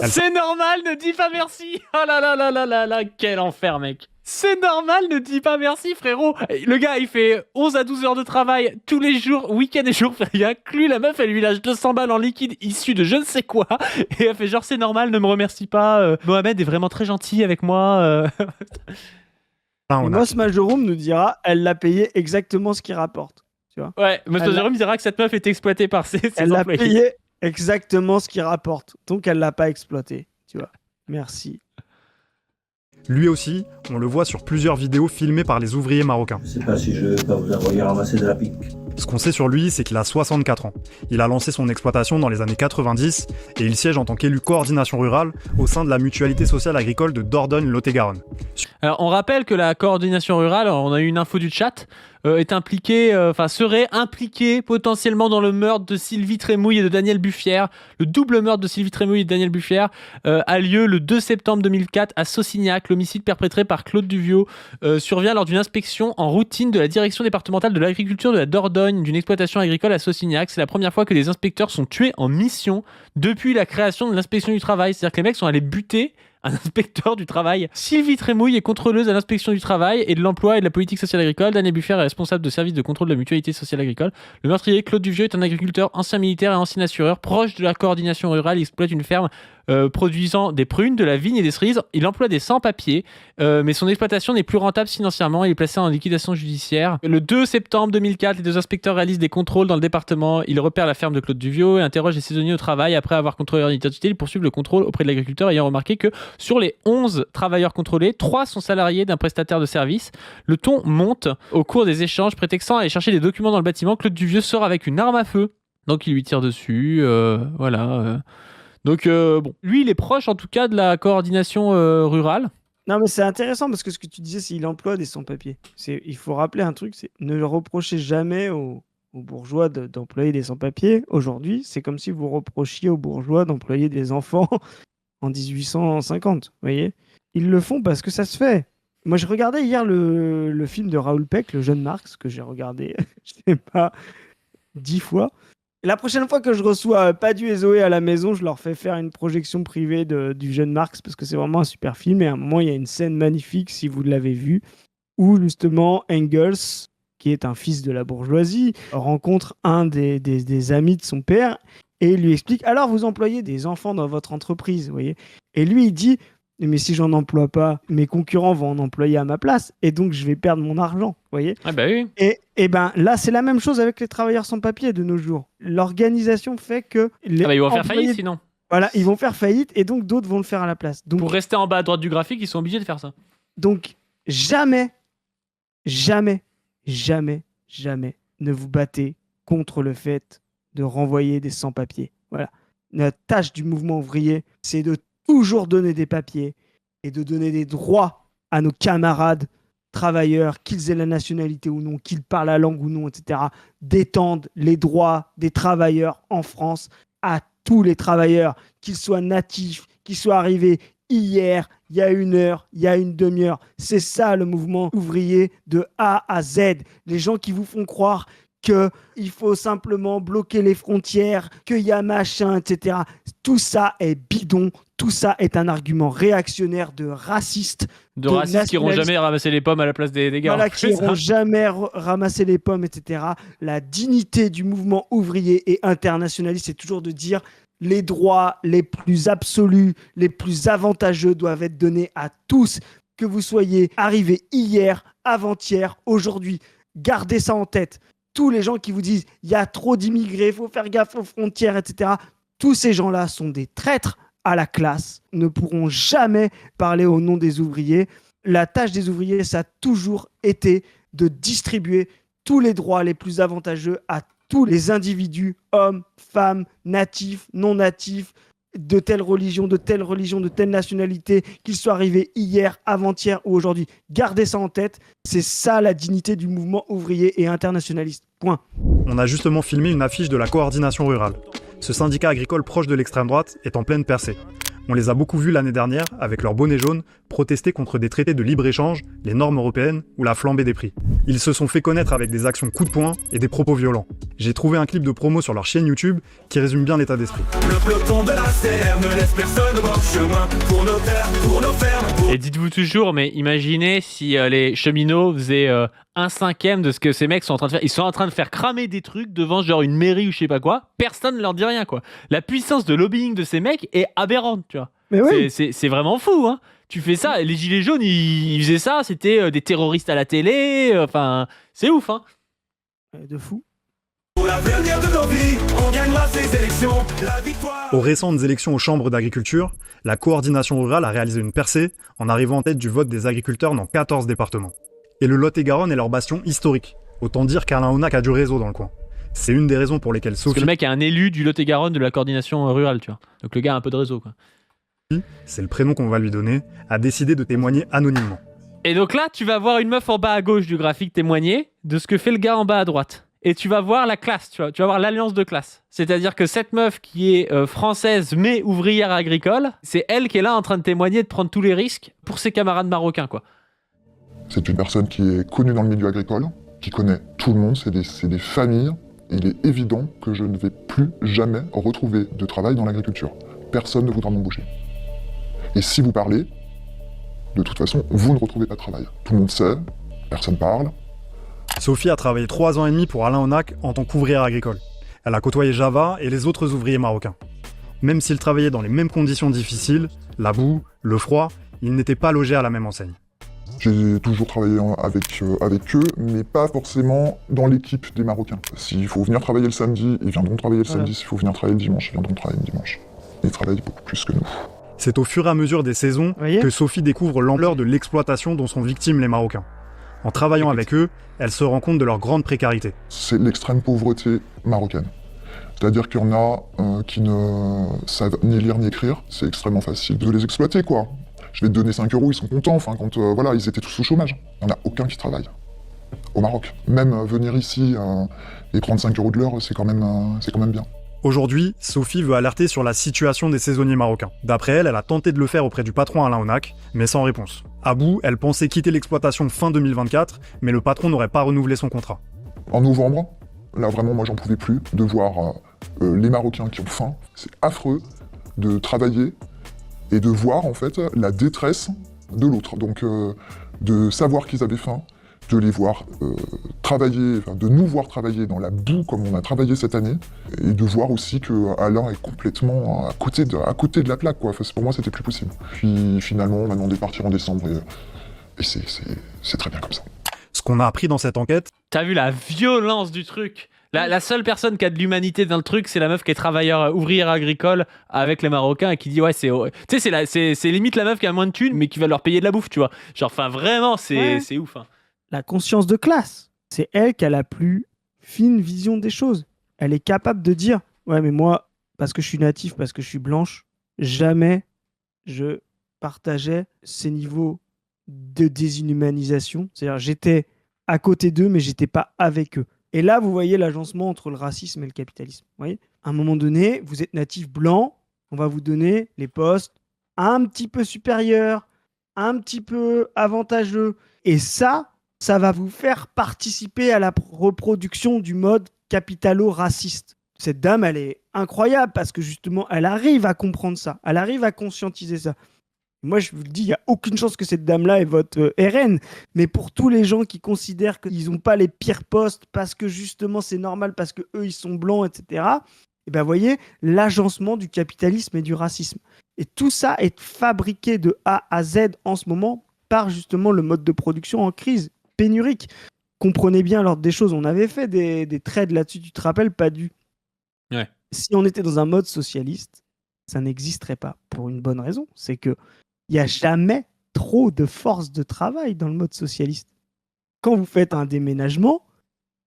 C'est normal, ne dis pas merci. Oh là là là là là là, quel enfer, mec. C'est normal, ne dis pas merci, frérot. Le gars, il fait 11 à 12 heures de travail tous les jours, week-end et jour férié inclus. La meuf, elle lui lâche 200 balles en liquide issu de je ne sais quoi. Et elle fait genre, c'est normal, ne me remercie pas. Mohamed est vraiment très gentil avec moi. Moss Majorum nous dira elle l'a payé exactement ce qu'il rapporte. Tu vois. Ouais, Monsieur Jérôme dira que cette meuf est exploitée par ses Elle l'a employés. payé exactement ce qu'il rapporte. Donc elle l'a pas exploité. Tu vois. Merci. Lui aussi, on le voit sur plusieurs vidéos filmées par les ouvriers marocains. Je sais pas si je vais pas vous envoyer ramasser de la pique. Ce qu'on sait sur lui, c'est qu'il a 64 ans. Il a lancé son exploitation dans les années 90 et il siège en tant qu'élu coordination rurale au sein de la mutualité sociale agricole de Dordogne-Lot-et-Garonne. Alors, on rappelle que la coordination rurale, on a eu une info du chat, serait impliquée potentiellement dans le meurtre de Sylvie Trémouille et de Daniel Buffière. Le double meurtre de Sylvie Trémouille et de Daniel Buffière a lieu le 2 septembre 2004 à Saucignac. L'homicide perpétré par Claude Duviot survient lors d'une inspection en routine de la direction départementale de l'agriculture de la Dordogne d'une exploitation agricole à Saucignac. C'est la première fois que des inspecteurs sont tués en mission depuis la création de l'inspection du travail. C'est-à-dire que les mecs sont allés buter un inspecteur du travail. Sylvie Trémouille est contrôleuse à l'inspection du travail et de l'emploi et de la politique sociale agricole. Daniel Buffière est responsable de service de contrôle de la mutualité sociale agricole. Le meurtrier Claude Duvieux est un agriculteur, ancien militaire et ancien assureur, proche de la coordination rurale. Il exploite une ferme produisant des prunes, de la vigne et des cerises. Il emploie des sans-papiers, mais son exploitation n'est plus rentable financièrement. Il est placé en liquidation judiciaire. Le 2 septembre 2004, les deux inspecteurs réalisent des contrôles dans le département. Ils repèrent la ferme de Claude Duvieux et interrogent les saisonniers au travail. Après avoir contrôlé leur identité, ils poursuivent le contrôle auprès de l'agriculteur, ayant remarqué que sur les 11 travailleurs contrôlés, 3 sont salariés d'un prestataire de service. Le ton monte au cours des échanges, prétextant à aller chercher des documents dans le bâtiment. Claude Duvieux sort avec une arme à feu. Donc il lui tire dessus, Donc, lui, il est proche en tout cas de la coordination rurale. Non, mais c'est intéressant parce que ce que tu disais, c'est qu'il emploie des sans-papiers. Il faut rappeler un truc, c'est ne le reprochez jamais aux bourgeois d'employer des sans-papiers. Aujourd'hui, c'est comme si vous reprochiez aux bourgeois d'employer des enfants en 1850. Vous voyez ? Ils le font parce que ça se fait. Moi, je regardais hier le film de Raoul Peck, Le Jeune Marx, que j'ai regardé, je sais pas, 10 fois. La prochaine fois que je reçois Padu et Zoé à la maison, je leur fais faire une projection privée du Jeune Marx parce que c'est vraiment un super film. Et à un moment, il y a une scène magnifique, si vous l'avez vu, où justement Engels, qui est un fils de la bourgeoisie, rencontre un des amis de son père et il lui explique « Alors, vous employez des enfants dans votre entreprise, vous voyez ?» Et lui, il dit Mais si j'en emploie pas, mes concurrents vont en employer à ma place et donc je vais perdre mon argent, vous voyez. Ah bah oui. Et ben là, c'est la même chose avec les travailleurs sans papier de nos jours. L'organisation fait que les Ah bah ils vont faire employés- faillite sinon. Voilà, ils vont faire faillite et donc d'autres vont le faire à la place. Pour rester en bas à droite du graphique, ils sont obligés de faire ça. Donc jamais ne vous battez contre le fait de renvoyer des sans-papiers. Voilà. La tâche du mouvement ouvrier, c'est de toujours donner des papiers et de donner des droits à nos camarades travailleurs, qu'ils aient la nationalité ou non, qu'ils parlent la langue ou non, etc. D'étendre les droits des travailleurs en France à tous les travailleurs, qu'ils soient natifs, qu'ils soient arrivés hier, il y a 1 heure, il y a une demi-heure. C'est ça le mouvement ouvrier de A à Z. Les gens qui vous font croire qu'il faut simplement bloquer les frontières, qu'il y a machin, etc. Tout ça est bidon, tout ça est un argument réactionnaire de racistes. De racistes qui n'iront jamais ramasser les pommes à la place des gars. Voilà, qui n'iront jamais ramasser les pommes, etc. La dignité du mouvement ouvrier et internationaliste, c'est toujours de dire les droits les plus absolus, les plus avantageux doivent être donnés à tous, que vous soyez arrivé hier, avant-hier, aujourd'hui. Gardez ça en tête. Tous les gens qui vous disent il y a trop d'immigrés, il faut faire gaffe aux frontières, etc. Tous ces gens-là sont des traîtres à la classe, ne pourront jamais parler au nom des ouvriers. La tâche des ouvriers, ça a toujours été de distribuer tous les droits les plus avantageux à tous les individus, hommes, femmes, natifs, non natifs, de telle religion, de telle nationalité, qu'ils soient arrivés hier, avant-hier ou aujourd'hui. Gardez ça en tête, c'est ça la dignité du mouvement ouvrier et internationaliste. Point. On a justement filmé une affiche de la coordination rurale. Ce syndicat agricole proche de l'extrême droite est en pleine percée. On les a beaucoup vus l'année dernière, avec leur bonnet jaune, protester contre des traités de libre-échange, les normes européennes ou la flambée des prix. Ils se sont fait connaître avec des actions coup de poing et des propos violents. J'ai trouvé un clip de promo sur leur chaîne YouTube qui résume bien l'état d'esprit. Le peloton de la CR ne laisse personne voir chemin pour nos terres, pour nos fermes. Et dites-vous toujours, mais imaginez si les cheminots faisaient 1/5 de ce que ces mecs sont en train de faire. Ils sont en train de faire cramer des trucs devant genre une mairie ou je sais pas quoi. Personne ne leur dit rien, quoi. La puissance de lobbying de ces mecs est aberrante, tu vois. Mais oui. C'est vraiment fou, hein. Tu fais ça, les gilets jaunes, ils faisaient ça, c'était des terroristes à la télé, enfin, c'est ouf, hein. De fou. Pour l'avenir de nos vies, on gagnera ces élections, la victoire. Aux récentes élections aux chambres d'agriculture, la coordination rurale a réalisé une percée en arrivant en tête du vote des agriculteurs dans 14 départements. Et le Lot-et-Garonne est leur bastion historique. Autant dire qu'Alain Onac a du réseau dans le coin. C'est une des raisons pour lesquelles Parce Sophie, que le mec est un élu du Lot-et-Garonne de la coordination rurale, tu vois. Donc le gars a un peu de réseau, quoi. c'est le prénom qu'on va lui donner, a décidé de témoigner anonymement. Et donc là, tu vas voir une meuf en bas à gauche du graphique témoigner de ce que fait le gars en bas à droite. Et tu vas voir la classe, tu vas voir l'alliance de classe. C'est-à-dire que cette meuf qui est française mais ouvrière agricole, c'est elle qui est là en train de témoigner, de prendre tous les risques pour ses camarades marocains, quoi. C'est une personne qui est connue dans le milieu agricole, qui connaît tout le monde, c'est des familles. Il est évident que je ne vais plus jamais retrouver de travail dans l'agriculture. Personne ne voudra m'embaucher. Et si vous parlez, de toute façon, vous ne retrouvez pas de travail. Tout le monde sait, personne parle. Sophie a travaillé 3 ans et demi pour Alain Onac en tant qu'ouvrière agricole. Elle a côtoyé Java et les autres ouvriers marocains. Même s'ils travaillaient dans les mêmes conditions difficiles, la boue, le froid, ils n'étaient pas logés à la même enseigne. J'ai toujours travaillé avec eux, mais pas forcément dans l'équipe des Marocains. S'il faut venir travailler le samedi, ils viendront travailler le samedi. S'il faut venir travailler le dimanche, ils viendront travailler le dimanche. Ils travaillent beaucoup plus que nous. C'est au fur et à mesure des saisons que Sophie découvre l'ampleur de l'exploitation dont sont victimes les Marocains. En travaillant avec eux, elle se rend compte de leur grande précarité. C'est l'extrême pauvreté marocaine. C'est-à-dire qu'il y en a qui ne savent ni lire ni écrire. C'est extrêmement facile de les exploiter, quoi. Je vais te donner 5 €, ils sont contents, enfin, quand voilà, ils étaient tous au chômage. Il n'y en a aucun qui travaille au Maroc. Même venir ici et prendre 5 € de l'heure, c'est quand même bien. Aujourd'hui, Sophie veut alerter sur la situation des saisonniers marocains. D'après elle, elle a tenté de le faire auprès du patron Alain Onac, mais sans réponse. À bout, elle pensait quitter l'exploitation fin 2024, mais le patron n'aurait pas renouvelé son contrat. En novembre, là vraiment, moi j'en pouvais plus de voir les Marocains qui ont faim. C'est affreux de travailler et de voir en fait la détresse de l'autre. Donc de savoir qu'ils avaient faim, de les voir travailler, enfin, de nous voir travailler dans la boue comme on a travaillé cette année, et de voir aussi que Alain est complètement à côté de la plaque, quoi. Enfin, pour moi, c'était plus possible. Puis finalement, on m'a demandé de partir en décembre, et c'est très bien comme ça. Ce qu'on a appris dans cette enquête, T'as vu la violence du truc? La seule personne qui a de l'humanité dans le truc, c'est la meuf qui est travailleur ouvrière agricole avec les Marocains et qui dit ouais c'est tu sais c'est limite la meuf qui a moins de thunes mais qui va leur payer de la bouffe, tu vois. Genre enfin vraiment c'est ouf. Hein. La conscience de classe, c'est elle qui a la plus fine vision des choses. Elle est capable de dire ouais mais moi parce que je suis natif, parce que je suis blanche, jamais je partageais ces niveaux de déshumanisation. C'est-à-dire j'étais à côté d'eux mais j'étais pas avec eux. Et là, vous voyez l'agencement entre le racisme et le capitalisme. Vous voyez, à un moment donné, vous êtes natif blanc, on va vous donner les postes un petit peu supérieurs, un petit peu avantageux. Et ça va vous faire participer à la reproduction du mode capitalo-raciste. Cette dame, elle est incroyable parce que justement, elle arrive à comprendre ça. Elle arrive à conscientiser ça. Moi, je vous le dis, il n'y a aucune chance que cette dame-là ait vote RN. Mais pour tous les gens qui considèrent qu'ils n'ont pas les pires postes parce que justement c'est normal, parce qu'eux, ils sont blancs, etc., et ben, vous voyez, l'agencement du capitalisme et du racisme. Et tout ça est fabriqué de A à Z en ce moment par justement le mode de production en crise, pénurique. Comprenez bien l'ordre des choses. On avait fait des trades là-dessus, tu te rappelles, pas du. Ouais. Si on était dans un mode socialiste, ça n'existerait pas. Pour une bonne raison, c'est que il n'y a jamais trop de force de travail dans le mode socialiste. Quand vous faites un déménagement,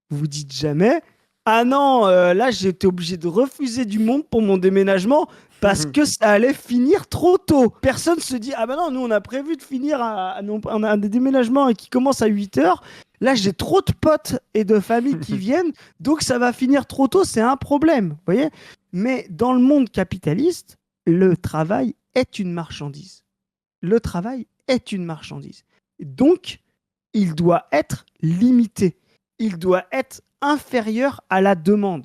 vous dites jamais « Ah non, là j'ai été obligé de refuser du monde pour mon déménagement parce que ça allait finir trop tôt. » Personne se dit « Ah ben non, nous on a prévu de finir on a un déménagement et qui commence à 8h. Là j'ai trop de potes et de familles qui viennent, donc ça va finir trop tôt, c'est un problème. » Vous voyez ? Mais dans le monde capitaliste, le travail est une marchandise. Le travail est une marchandise. Donc, il doit être limité. Il doit être inférieur à la demande.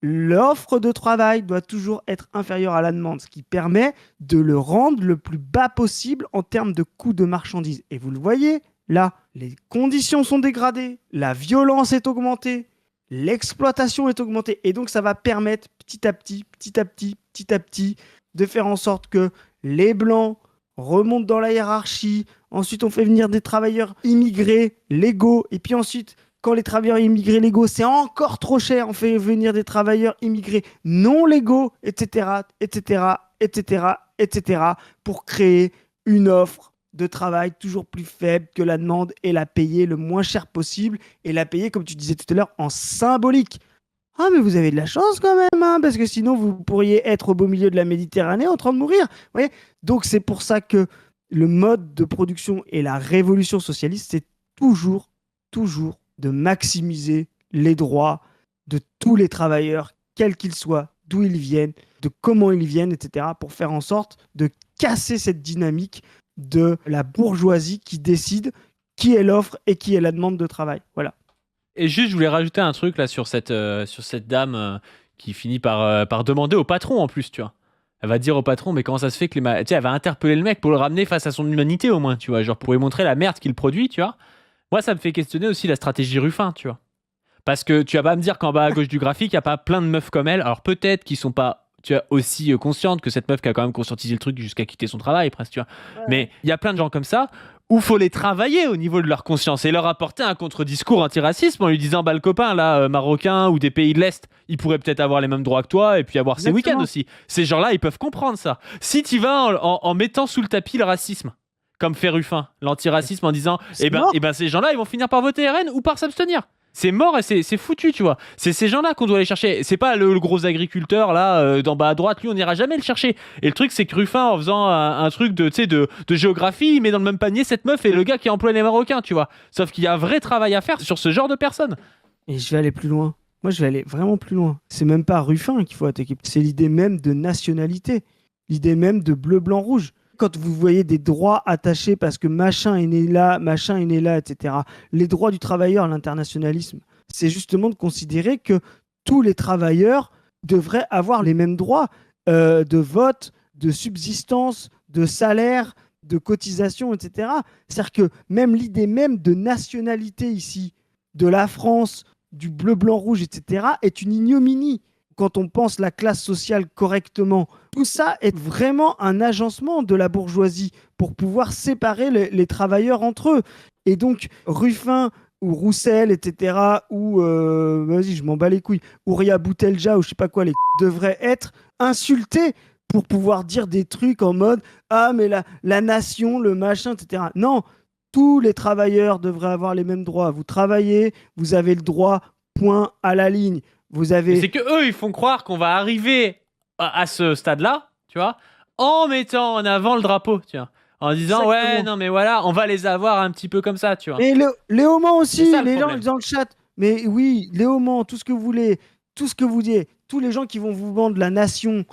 L'offre de travail doit toujours être inférieure à la demande, ce qui permet de le rendre le plus bas possible en termes de coût de marchandise. Et vous le voyez, là, les conditions sont dégradées, la violence est augmentée, l'exploitation est augmentée. Et donc, ça va permettre petit à petit, de faire en sorte que les Blancs remontent dans la hiérarchie. Ensuite, on fait venir des travailleurs immigrés légaux. Et puis ensuite, quand les travailleurs immigrés légaux, c'est encore trop cher, on fait venir des travailleurs immigrés non légaux, etc., pour créer une offre de travail toujours plus faible que la demande et la payer le moins cher possible. Et la payer, comme tu disais tout à l'heure, en symbolique. Ah, mais vous avez de la chance quand même, hein, parce que sinon, vous pourriez être au beau milieu de la Méditerranée en train de mourir. Vous voyez ? Donc, c'est pour ça que le mode de production et la révolution socialiste, c'est toujours de maximiser les droits de tous les travailleurs, quels qu'ils soient, d'où ils viennent, de comment ils viennent, etc., pour faire en sorte de casser cette dynamique de la bourgeoisie qui décide qui est l'offre et qui est la demande de travail. Voilà. Et juste, je voulais rajouter un truc là sur cette dame qui finit par demander au patron en plus, tu vois. Elle va dire au patron, mais comment ça se fait que tu sais, elle va interpeller le mec pour le ramener face à son humanité au moins, tu vois. Genre pour lui montrer la merde qu'il produit, tu vois. Moi, ça me fait questionner aussi la stratégie Ruffin, tu vois. Parce que tu vas pas me dire qu'en bas à gauche du graphique, il n'y a pas plein de meufs comme elle. Alors peut-être qu'ils sont pas, tu vois, aussi conscientes que cette meuf qui a quand même conscientisé le truc jusqu'à quitter son travail, presque, tu vois. Ouais. Mais il y a plein de gens comme ça où faut les travailler au niveau de leur conscience et leur apporter un contre-discours anti-racisme en lui disant bah le copain là marocain ou des pays de l'Est il pourrait peut-être avoir les mêmes droits que toi et puis avoir ses week-ends aussi. Ces gens-là ils peuvent comprendre ça. Si tu vas en mettant sous le tapis le racisme comme fait Ruffin, l'antiracisme en disant et ben ces gens-là ils vont finir par voter RN ou par s'abstenir. C'est mort et c'est foutu, tu vois. C'est ces gens-là qu'on doit aller chercher. C'est pas le gros agriculteur là d'en bas à droite, lui on n'ira jamais le chercher. Et le truc c'est que Ruffin en faisant un truc de géographie, il met dans le même panier cette meuf et le gars qui emploie les Marocains, tu vois. Sauf qu'il y a un vrai travail à faire sur ce genre de personnes. Et je vais aller plus loin. Moi je vais aller vraiment plus loin. C'est même pas Ruffin qu'il faut attaquer. C'est l'idée même de nationalité. L'idée même de bleu, blanc, rouge. Quand vous voyez des droits attachés parce que machin est né là, etc. Les droits du travailleur, l'internationalisme, c'est justement de considérer que tous les travailleurs devraient avoir les mêmes droits de vote, de subsistance, de salaire, de cotisation, etc. C'est-à-dire que même l'idée même de nationalité ici, de la France, du bleu, blanc, rouge, etc., est une ignominie quand on pense la classe sociale correctement. Tout ça est vraiment un agencement de la bourgeoisie pour pouvoir séparer les travailleurs entre eux. Et donc, Ruffin ou Roussel, etc., ou, vas-y, je m'en bats les couilles, Ouria Boutelja, ou je sais pas quoi, devraient être insultés pour pouvoir dire des trucs en mode « Ah, mais la nation, le machin, etc. » Non, tous les travailleurs devraient avoir les mêmes droits. Vous travaillez, vous avez le droit, point, à la ligne. Vous avez... Mais c'est que eux, ils font croire qu'on va arriver à ce stade-là, tu vois, en mettant en avant le drapeau, tu vois. En disant, Exactement. ouais, non, mais voilà, on va les avoir un petit peu comme ça, tu vois. Et Léo Mans aussi, C'est ça, le les gens problème. dans le chat. Mais oui, Léo Mans, tout ce que vous voulez, tout ce que vous dites, tous les gens qui vont vous vendre la nation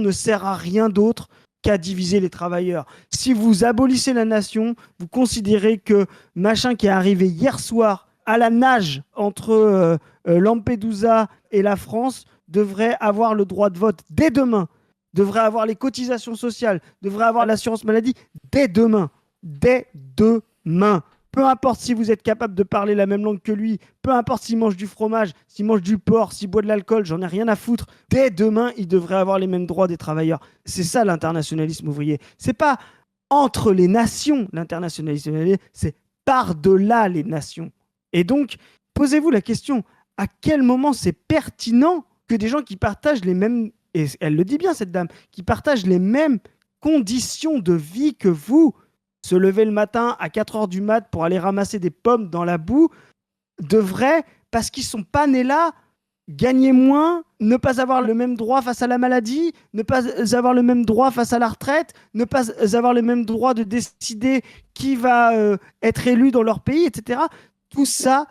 ne sert à rien d'autre qu'à diviser les travailleurs. Si vous abolissez la nation, vous considérez que machin qui est arrivé hier soir à la nage entre Lampedusa et la France devrait avoir le droit de vote dès demain, devrait avoir les cotisations sociales, devrait avoir l'assurance maladie dès demain. Dès demain. Peu importe si vous êtes capable de parler la même langue que lui, peu importe s'il mange du fromage, s'il mange du porc, s'il boit de l'alcool, j'en ai rien à foutre. Dès demain, il devrait avoir les mêmes droits des travailleurs. C'est ça l'internationalisme ouvrier. C'est pas entre les nations, l'internationalisme ouvrier, c'est par-delà les nations. Et donc, posez-vous la question, à quel moment c'est pertinent que des gens qui partagent les mêmes, et elle le dit bien cette dame, qui partagent les mêmes conditions de vie que vous, se lever le matin à 4h du mat pour aller ramasser des pommes dans la boue, devraient, parce qu'ils ne sont pas nés là, gagner moins, ne pas avoir le même droit face à la maladie, ne pas avoir le même droit face à la retraite, ne pas avoir le même droit de décider qui va être élu dans leur pays, etc. Tout ça,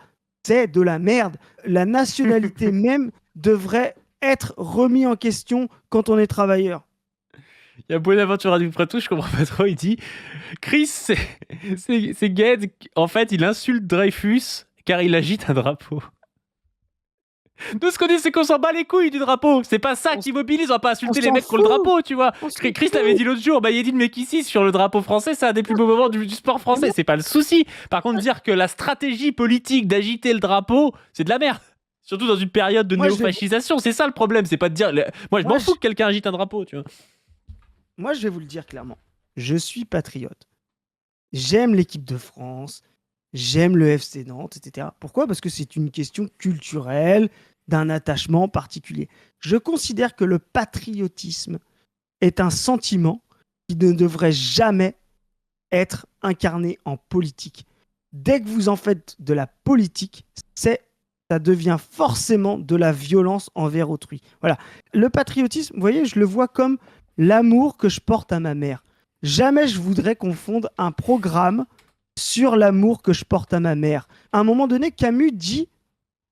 c'est de la merde. La nationalité même devrait être remise en question quand on est travailleur. Il y a Bonaventura du Prato, je comprends pas trop, il dit Chris, c'est Gued, en fait, il insulte Dreyfus car il agite un drapeau. Nous, ce qu'on dit, c'est qu'on s'en bat les couilles du drapeau. C'est pas ça qui mobilise, on va pas insulter les mecs qui ont le drapeau, tu vois. Chris l'avait dit l'autre jour, Yedid Mekissi sur le drapeau français, c'est un des plus beaux moments du sport français, c'est pas le souci. Par contre, dire que la stratégie politique d'agiter le drapeau, c'est de la merde. Surtout dans une période de néofascisation, c'est ça le problème, c'est pas de dire. Moi, je m'en fous que quelqu'un agite un drapeau, tu vois. Moi, je vais vous le dire clairement. Je suis patriote. J'aime l'équipe de France. J'aime le FC Nantes, etc. Pourquoi ? Parce que c'est une question culturelle, d'un attachement particulier. Je considère que le patriotisme est un sentiment qui ne devrait jamais être incarné en politique. Dès que vous en faites de la politique, ça devient forcément de la violence envers autrui. Voilà. Le patriotisme, vous voyez, je le vois comme l'amour que je porte à ma mère. Jamais je voudrais qu'on fonde un programme sur l'amour que je porte à ma mère. À un moment donné, Camus dit,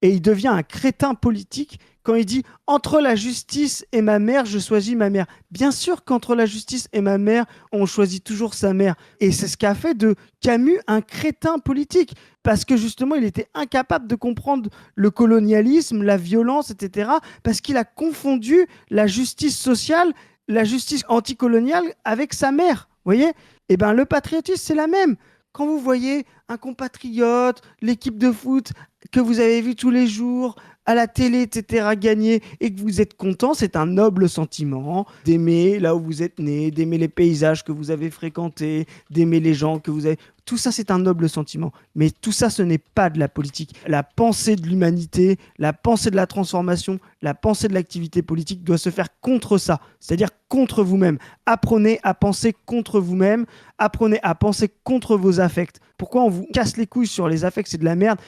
et il devient un crétin politique, quand il dit « Entre la justice et ma mère, je choisis ma mère ». Bien sûr qu'entre la justice et ma mère, on choisit toujours sa mère. Et c'est ce qu'a fait de Camus un crétin politique. Parce que justement, il était incapable de comprendre le colonialisme, la violence, etc. Parce qu'il a confondu la justice sociale, la justice anticoloniale avec sa mère. Vous voyez ? Eh bien, le patriotisme, c'est la même. Quand vous voyez un compatriote, l'équipe de foot que vous avez vu tous les jours, à la télé, etc., gagner, et que vous êtes content, c'est un noble sentiment d'aimer là où vous êtes né, d'aimer les paysages que vous avez fréquentés, d'aimer les gens que vous avez... Tout ça, c'est un noble sentiment. Mais tout ça, ce n'est pas de la politique. La pensée de l'humanité, la pensée de la transformation, la pensée de l'activité politique doit se faire contre ça, c'est-à-dire contre vous-même. Apprenez à penser contre vous-même, apprenez à penser contre vos affects. Pourquoi on vous casse les couilles sur les affects, c'est de la merde.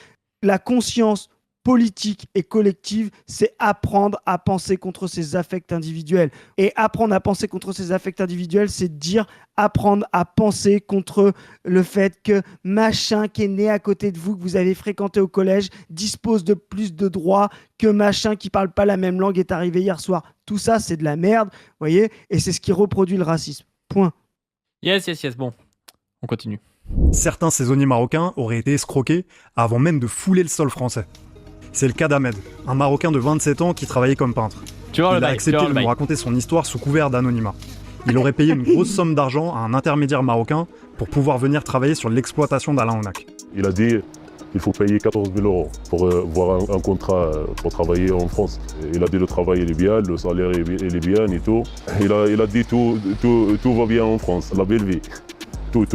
La conscience politique et collective, c'est apprendre à penser contre ses affects individuels. Et apprendre à penser contre ses affects individuels, c'est dire apprendre à penser contre le fait que machin qui est né à côté de vous, que vous avez fréquenté au collège, dispose de plus de droits que machin qui parle pas la même langue est arrivé hier soir. Tout ça, c'est de la merde, vous voyez, et c'est ce qui reproduit le racisme. Point. Yes, bon, on continue. Certains saisonniers marocains auraient été escroqués avant même de fouler le sol français. C'est le cas d'Ahmed, un Marocain de 27 ans qui travaillait comme peintre. Tu vois Il a accepté de nous raconter son histoire sous couvert d'anonymat. Il aurait payé une grosse somme d'argent à un intermédiaire marocain pour pouvoir venir travailler sur l'exploitation d'Alain Onak. Il a dit il faut payer 14 000 € pour voir un contrat pour travailler en France. Il a dit le travail il est bien, le salaire il est bien et tout. Il a dit tout va bien en France, la belle vie. Tout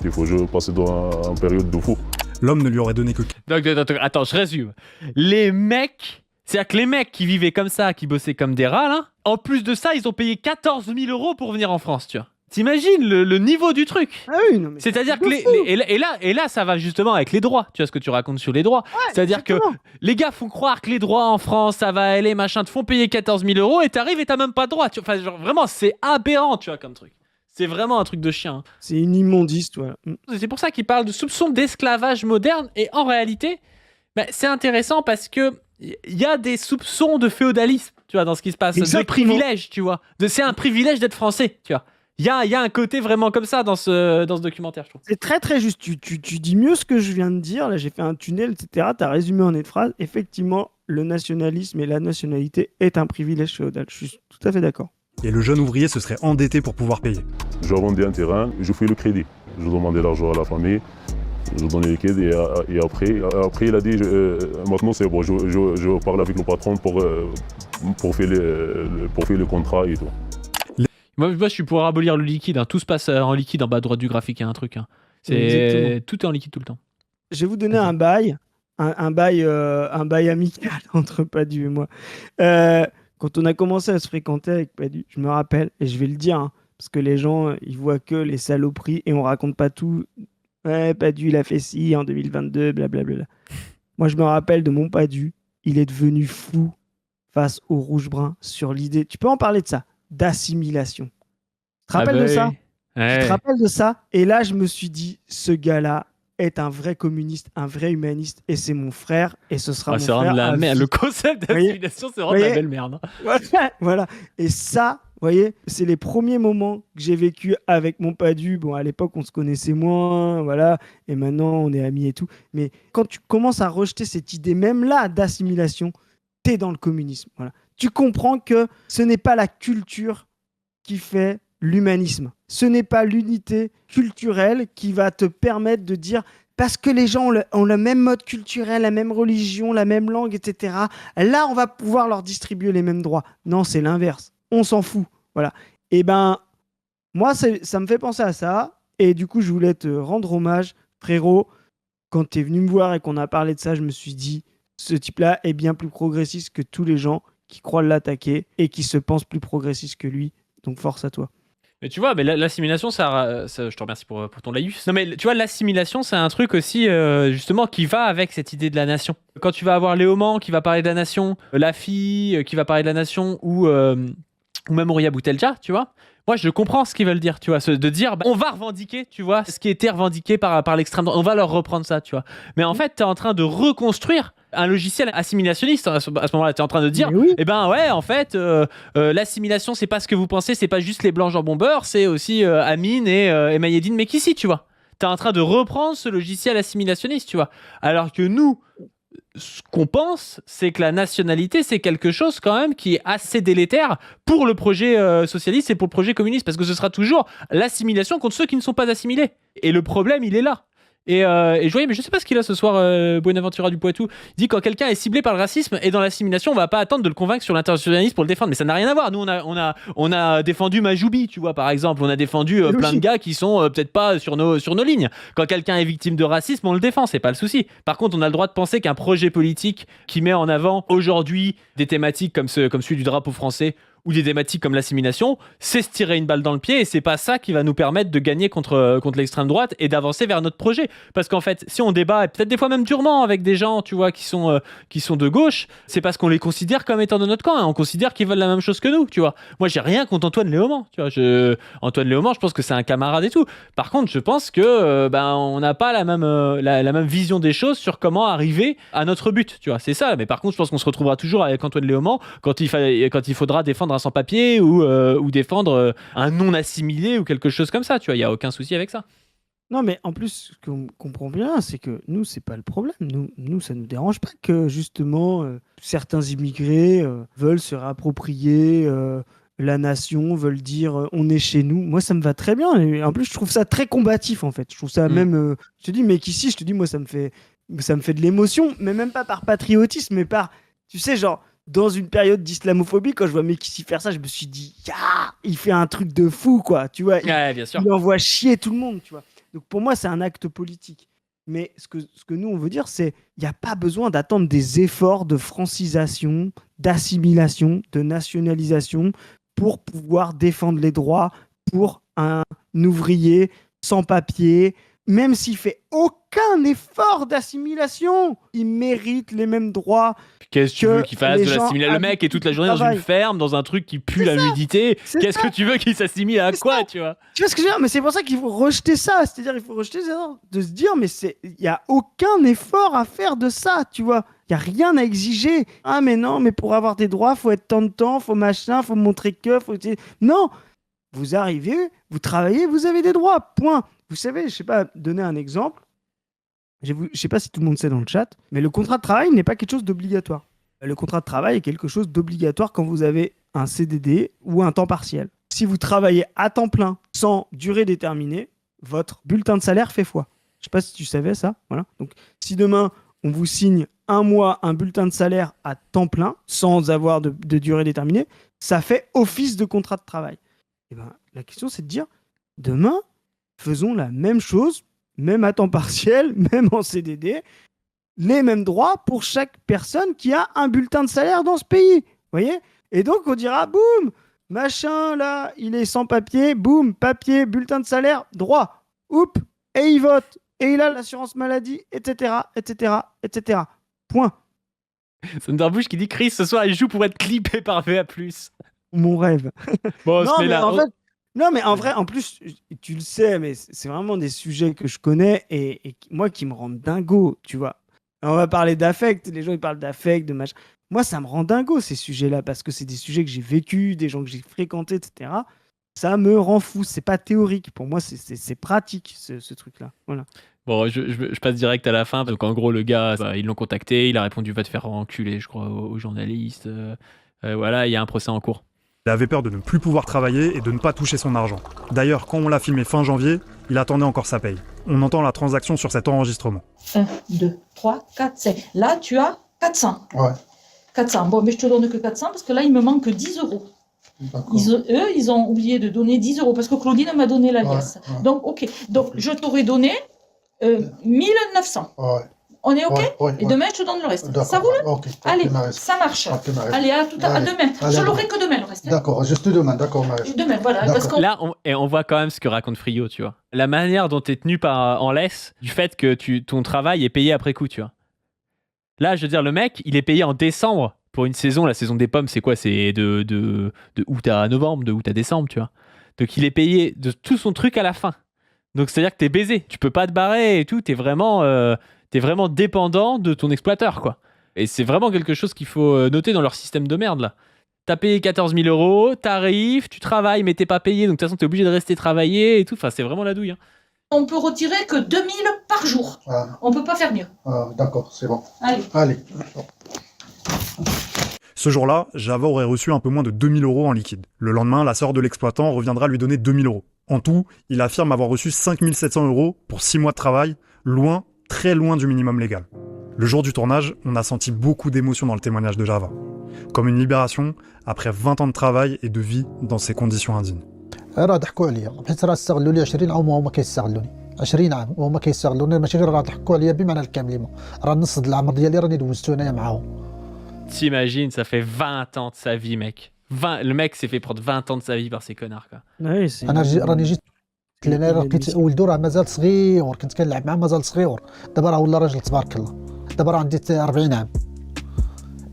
il faut je passer dans une période de fou. L'homme ne lui aurait donné que... Donc, attends, je résume. Les mecs, c'est-à-dire que les mecs qui vivaient comme ça, qui bossaient comme des rats, là, en plus de ça, ils ont payé 14 000 € pour venir en France, tu vois. T'imagines le niveau du truc? Ah oui, non, mais c'est-à-dire que et là, ça va justement avec les droits. Tu vois ce que tu racontes sur les droits. Ouais, c'est-à-dire que les gars font croire que les droits en France, ça va aller, machin, te font payer 14 000 € et t'arrives et t'as même pas de droit. Enfin, genre, vraiment, c'est aberrant, tu vois, comme truc. C'est vraiment un truc de chien. c'est une immondice, voilà. C'est pour ça qu'il parle de soupçons d'esclavage moderne. Et en réalité, c'est intéressant parce que il y a des soupçons de féodalisme, tu vois, dans ce qui se passe. Exactement. De privilège, tu vois. C'est un privilège d'être français, tu vois. Il y a un côté vraiment comme ça dans ce documentaire, je trouve. C'est très très juste. Tu dis mieux ce que je viens de dire. Là, j'ai fait un tunnel, etc. Tu as résumé en une phrase. Effectivement, le nationalisme et la nationalité est un privilège féodal. Je suis tout à fait d'accord. Et le jeune ouvrier se serait endetté pour pouvoir payer. Je vendais un terrain, je fais le crédit. Je demandais l'argent à la famille, je donnais les crédits et après il a dit maintenant c'est bon, je parle avec le patron pour faire le contrat et tout. Moi, je suis pour abolir le liquide. Hein. Tout se passe en liquide en bas à droite du graphique. Il y a un truc. Hein. Tout est en liquide tout le temps. Je vais vous donner un bail, un bail amical entre Padu et moi. Quand on a commencé à se fréquenter avec Padu, je me rappelle, et je vais le dire, hein, parce que les gens, ils voient que les saloperies et on raconte pas tout. Ouais, Padu, il a fait ci en 2022, blablabla. Moi, je me rappelle de mon Padu, il est devenu fou face au rouge-brun sur l'idée, tu peux en parler de ça, d'assimilation. Tu te rappelles de ça? Ouais. Tu te rappelles de ça? Et là, je me suis dit, ce gars-là est un vrai communiste, un vrai humaniste, et c'est mon frère, et ce sera mon c'est frère. vraiment de la à merde. vie. Le concept d'assimilation, c'est vraiment de la belle merde. Hein. Voilà. Et ça, vous voyez, c'est les premiers moments que j'ai vécu avec mon Padu. Bon, à l'époque, on se connaissait moins, voilà, et maintenant, on est amis et tout. Mais quand tu commences à rejeter cette idée même là d'assimilation, t'es dans le communisme. Voilà. Tu comprends que ce n'est pas la culture qui fait l'humanisme. Ce n'est pas l'unité culturelle qui va te permettre de dire parce que les gens ont le même mode culturel, la même religion, la même langue, etc. Là, on va pouvoir leur distribuer les mêmes droits. Non, c'est l'inverse. On s'en fout. Voilà. Et ben, moi, ça me fait penser à ça. Et du coup, je voulais te rendre hommage, frérot. Quand tu es venu me voir et qu'on a parlé de ça, je me suis dit, ce type-là est bien plus progressiste que tous les gens qui croient l'attaquer et qui se pensent plus progressistes que lui. Donc, force à toi. Mais tu vois, mais l'assimilation, ça, je te remercie pour ton laïus. Non, mais tu vois, l'assimilation, c'est un truc aussi, justement, qui va avec cette idée de la nation. Quand tu vas avoir Léoman qui va parler de la nation, la fille qui va parler de la nation, ou même Ouria Boutelja, tu vois, moi, je comprends ce qu'ils veulent dire, tu vois, de dire, on va revendiquer, tu vois, ce qui était revendiqué par l'extrême droite, on va leur reprendre ça, tu vois. Mais en fait, tu es en train de reconstruire un logiciel assimilationniste. À ce moment-là, tu es en train de dire, eh ben ouais, en fait, l'assimilation, c'est pas ce que vous pensez, c'est pas juste les blancs jambon beurre, c'est aussi Amine et Mayedine Mekissi, tu vois. Tu es en train de reprendre ce logiciel assimilationniste, tu vois. Alors que nous, ce qu'on pense, c'est que la nationalité, c'est quelque chose quand même qui est assez délétère pour le projet socialiste et pour le projet communiste, parce que ce sera toujours l'assimilation contre ceux qui ne sont pas assimilés. Et le problème, il est là. Et je voyais, mais je sais pas ce qu'il a ce soir, Buenaventura du Poitou. Il dit quand quelqu'un est ciblé par le racisme et dans l'assimilation, on va pas attendre de le convaincre sur l'internationalisme pour le défendre. Mais ça n'a rien à voir. Nous, on a défendu Majoubi, tu vois, par exemple. On a défendu plein de gars qui sont peut-être pas sur nos lignes. Quand quelqu'un est victime de racisme, on le défend, c'est pas le souci. Par contre, on a le droit de penser qu'un projet politique qui met en avant aujourd'hui des thématiques comme celui du drapeau français ou des thématiques comme l'assimilation, c'est se tirer une balle dans le pied et c'est pas ça qui va nous permettre de gagner contre l'extrême droite et d'avancer vers notre projet. Parce qu'en fait, si on débat, et peut-être des fois même durement avec des gens, tu vois, qui sont de gauche, c'est parce qu'on les considère comme étant de notre camp, hein. On considère qu'ils veulent la même chose que nous, tu vois. Moi, j'ai rien contre Antoine Léaumont, tu vois. Antoine Léaumont, je pense que c'est un camarade et tout. Par contre, je pense que on n'a pas la même vision des choses sur comment arriver à notre but, tu vois. C'est ça. Mais par contre, je pense qu'on se retrouvera toujours avec Antoine Léaumont quand il faudra défendre un sans-papier ou défendre un non-assimilé ou quelque chose comme ça, tu vois, il n'y a aucun souci avec ça. Non, mais en plus, ce qu'on comprend bien, c'est que nous, c'est pas le problème. Nous, ça nous dérange pas que, justement, certains immigrés veulent se réapproprier la nation, veulent dire on est chez nous. Moi, ça me va très bien. Et en plus, je trouve ça très combatif, en fait. Je trouve ça même. Je te dis, mais qu'ici, je te dis, moi, ça me fait de l'émotion, mais même pas par patriotisme, mais par. Tu sais, genre, dans une période d'islamophobie, quand je vois Mekissi faire ça, je me suis dit, il fait un truc de fou, quoi. Tu vois, Ouais, bien sûr. il envoie chier tout le monde, tu vois. Donc, pour moi, c'est un acte politique. Mais ce que nous, on veut dire, c'est il n'y a pas besoin d'attendre des efforts de francisation, d'assimilation, de nationalisation pour pouvoir défendre les droits pour un ouvrier sans papier. Même s'il fait aucun effort d'assimilation, il mérite les mêmes droits. Qu'est-ce que tu veux qu'il fasse les de gens l'assimiler? Le mec est toute la journée dans une travail. ferme, dans un truc qui pue la nudité. C'est Qu'est-ce ça. que tu veux qu'il s'assimile à C'est quoi, ça. tu vois? Tu vois ce que je veux dire? Mais c'est pour ça qu'il faut rejeter ça. C'est-à-dire, il faut rejeter ça, de se dire, mais il n'y a aucun effort à faire de ça, tu vois. Il n'y a rien à exiger. Ah, mais non, mais pour avoir des droits, faut être tant de temps, faut machin, faut montrer que, faut... Non. Vous arrivez, vous travaillez, vous avez des droits. Point. Vous savez, je sais pas, donner un exemple. Je sais pas si tout le monde sait dans le chat, mais le contrat de travail n'est pas quelque chose d'obligatoire. Le contrat de travail est quelque chose d'obligatoire quand vous avez un CDD ou un temps partiel. Si vous travaillez à temps plein, sans durée déterminée, votre bulletin de salaire fait foi. Je sais pas si tu savais ça. Voilà. Donc, si demain, on vous signe un mois un bulletin de salaire à temps plein, sans avoir de durée déterminée, ça fait office de contrat de travail. Et ben, la question, c'est de dire, demain, faisons la même chose, même à temps partiel, même en CDD, les mêmes droits pour chaque personne qui a un bulletin de salaire dans ce pays. Vous voyez? Et donc, on dira, boum, machin, là, il est sans papier, boum, papier, bulletin de salaire, droit, oup, et il vote, et il a l'assurance maladie, etc., etc., etc. Point. Thunderbouche qui dit Chris, ce soir, il joue pour être clippé par VA+. Mon rêve. Bon, Non, on se met mais là. en fait, non, mais en vrai, en plus, tu le sais, mais c'est vraiment des sujets que je connais et moi qui me rendent dingo, tu vois. On va parler d'affect, les gens ils parlent d'affect, de machin. Moi, ça me rend dingo ces sujets-là parce que c'est des sujets que j'ai vécu, des gens que j'ai fréquentés, etc. Ça me rend fou. C'est pas théorique. Pour moi, c'est pratique ce truc-là. Voilà. Bon, je passe direct à la fin. Donc, en gros, le gars, ils l'ont contacté. Il a répondu va te faire enculer, je crois, aux journalistes. Voilà, il y a un procès en cours. Il avait peur de ne plus pouvoir travailler et de ne pas toucher son argent. D'ailleurs, quand on l'a filmé fin janvier, il attendait encore sa paye. On entend la transaction sur cet enregistrement. 1, 2, 3, 4, 5. Là, tu as 400. Ouais. 400. Bon, mais je te donne que 400 parce que là, il me manque 10 euros. D'accord. Eux, ils ont oublié de donner 10 euros parce que Claudine m'a donné l'alias. Ouais. Donc, ok. Donc, je t'aurais donné 1900. Ouais. On est ok? Ouais. Et demain, je te donne le reste. D'accord. Ça roule? Ok. Allez, Marie. ça marche. Ok, Marie. Allez, à Allez. demain. Allez, Je l'aurai que demain, le reste. D'accord, juste demain, d'accord, Marie. Demain, voilà. D'accord. Parce qu'on... Là, on voit quand même ce que raconte Frio, tu vois. La manière dont tu es tenu en laisse du fait que ton travail est payé après coup, tu vois. Là, je veux dire, le mec, il est payé en décembre pour une saison. La saison des pommes, c'est quoi? C'est de août à novembre, de août à décembre, tu vois. Donc, il est payé de tout son truc à la fin. Donc, c'est-à-dire que t'es baisé. Tu peux pas te barrer et tout. T'es vraiment dépendant de ton exploiteur, quoi. Et c'est vraiment quelque chose qu'il faut noter dans leur système de merde, là. T'as payé 14 000 euros, t'arrives, tu travailles, mais t'es pas payé. Donc, de toute façon, t'es obligé de rester travailler et tout. Enfin, c'est vraiment la douille, hein. On peut retirer que 2000 par jour. Ah. On peut pas faire mieux. Ah, d'accord, c'est bon. Allez. Ce jour-là, Java aurait reçu un peu moins de 2000 euros en liquide. Le lendemain, la sœur de l'exploitant reviendra lui donner 2000 euros. En tout, il affirme avoir reçu 5700 euros pour 6 mois de travail, loin, très loin du minimum légal. Le jour du tournage, on a senti beaucoup d'émotions dans le témoignage de Java. Comme une libération après 20 ans de travail et de vie dans ces conditions indignes. راه ضحكوا عليا حيت راه استغلوا لي 20 عام وهما كيستغلوني 20 عام وهما كيستغلوني ماشي غير راه ضحكوا عليا بمعنى الكامل راه نص د العمر ديالي راني دوزتو انايا معاهم. T'imagines, ça fait 20 ans de sa vie, mec. Le mec s'est fait prendre 20 ans de sa vie par ces connards, quoi. Ouais, c'est... انا راني جيت لان راه لقيت ولدو راه مازال صغير كنت كنلعب معاه مازال صغير دابا راه ولا راجل تبارك الله دابا راه عندي 40 عام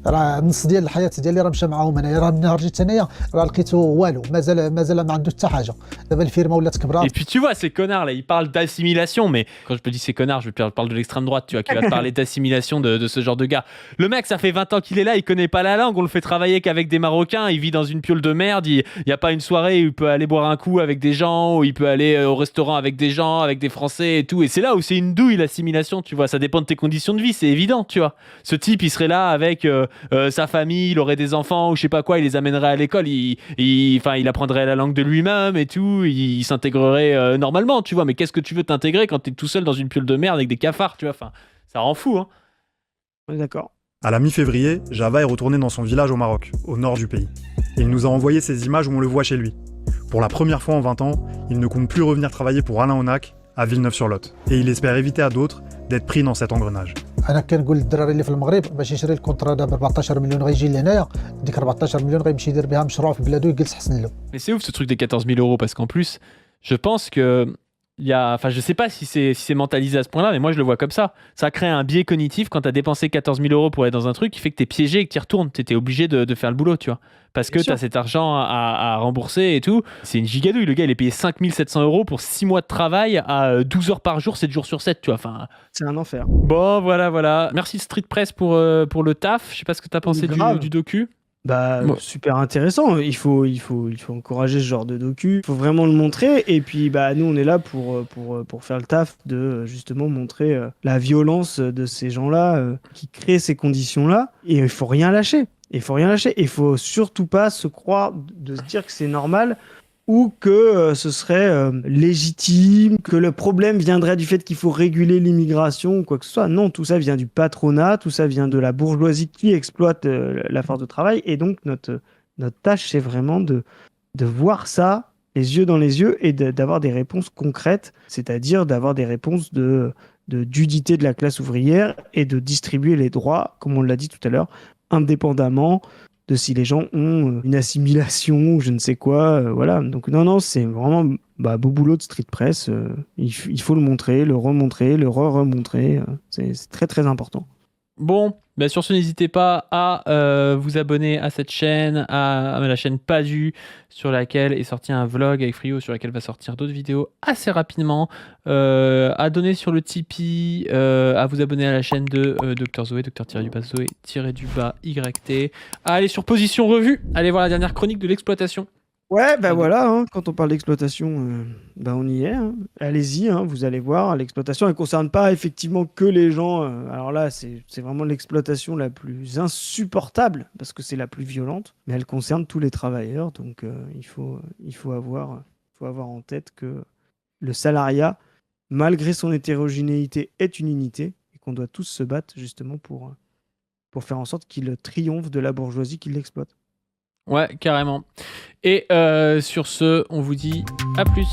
راه النص ديال الحياه ديالي راه مشى معاهم انايا راه من نهار جيت انايا راه لقيتو والو مازال ما عنده حتى حاجه دابا الفيرما ولات كبرات. Et puis tu vois, ces connards là, ils parlent d'assimilation, mais quand je te dis ces connards, je parle de l'extrême droite, tu vois, qui va te parler d'assimilation de ce genre de gars. Le mec, ça fait 20 ans qu'il est là, il connaît pas la langue, on le fait travailler qu'avec des Marocains, il vit dans une piole de merde, il y a pas une soirée où il peut aller boire un coup avec des gens, où il peut aller au restaurant avec des gens, avec des Français et tout. Et c'est là où c'est une douille l'assimilation, tu vois, ça dépend de tes conditions de vie, c'est évident, tu vois. Ce type, il serait là avec sa famille, il aurait des enfants ou je sais pas quoi, il les amènerait à l'école, il apprendrait la langue de lui-même et tout, il s'intégrerait normalement, tu vois. Mais qu'est-ce que tu veux t'intégrer quand t'es tout seul dans une piole de merde avec des cafards, tu vois. Enfin, ça rend fou, hein. On est d'accord. À la mi-février, Java est retourné dans son village au Maroc, au nord du pays. Et il nous a envoyé ces images où on le voit chez lui. Pour la première fois en 20 ans, il ne compte plus revenir travailler pour Alain Onac à Villeneuve-sur-Lot. Et il espère éviter à d'autres d'être pris dans cet engrenage. انا كنقول للدراري اللي في المغرب باش يشري الكونترا دابا 14 مليون غيجي لهنايا ديك 14 مليون غيمشي يدير بها مشروع في بلادو يجلس حسن له. Mais c'est ouf ce truc des 14 000 euros parce qu'en plus, je pense que je sais pas si c'est mentalisé à ce point-là, mais moi je le vois comme ça. Ça crée un biais cognitif quand tu as dépensé 14 000 euros pour être dans un truc qui fait que tu es piégé et que tu y retournes. Tu étais obligé de faire le boulot, tu vois. Parce que tu as cet argent à rembourser et tout. C'est une gigadouille. Le gars, il est payé 5 700 euros pour 6 mois de travail à 12 heures par jour, 7 jours sur 7, tu vois. Enfin, c'est un enfer. Bon, voilà. Merci Street Press pour le taf. Je sais pas ce que tu as pensé du docu. Super intéressant. Il faut encourager ce genre de docu. Il faut vraiment le montrer. Et puis, nous, on est là pour faire le taf de justement montrer la violence de ces gens-là qui créent ces conditions-là. Et il faut rien lâcher. Il faut surtout pas se dire que c'est normal ou que ce serait légitime, que le problème viendrait du fait qu'il faut réguler l'immigration ou quoi que ce soit. Non, tout ça vient du patronat, tout ça vient de la bourgeoisie qui exploite la force de travail. Et donc, notre tâche, c'est vraiment de voir ça les yeux dans les yeux et d'avoir des réponses concrètes, c'est-à-dire d'avoir des réponses d'unité de la classe ouvrière et de distribuer les droits, comme on l'a dit tout à l'heure, indépendamment de si les gens ont une assimilation ou je ne sais quoi, voilà. Donc non, c'est vraiment beau boulot de Street Press. Il faut le montrer, le remontrer, le remontrer. C'est très très important. Bon, sur ce, n'hésitez pas à vous abonner à cette chaîne, à la chaîne Padu, sur laquelle est sorti un vlog avec Frio, sur laquelle va sortir d'autres vidéos assez rapidement, à donner sur le Tipeee, à vous abonner à la chaîne de Dr Zoé, Zoé-YT, à aller sur Position Revue, allez voir la dernière chronique de l'exploitation. Ouais, voilà, hein, quand on parle d'exploitation, on y est. Hein. Allez-y, hein, vous allez voir. L'exploitation, elle ne concerne pas effectivement que les gens. Alors là, c'est vraiment l'exploitation la plus insupportable parce que c'est la plus violente, mais elle concerne tous les travailleurs. Donc il faut avoir en tête que le salariat, malgré son hétérogénéité, est une unité et qu'on doit tous se battre justement pour faire en sorte qu'il triomphe de la bourgeoisie qui l'exploite. Ouais, carrément. Et sur ce, on vous dit à plus.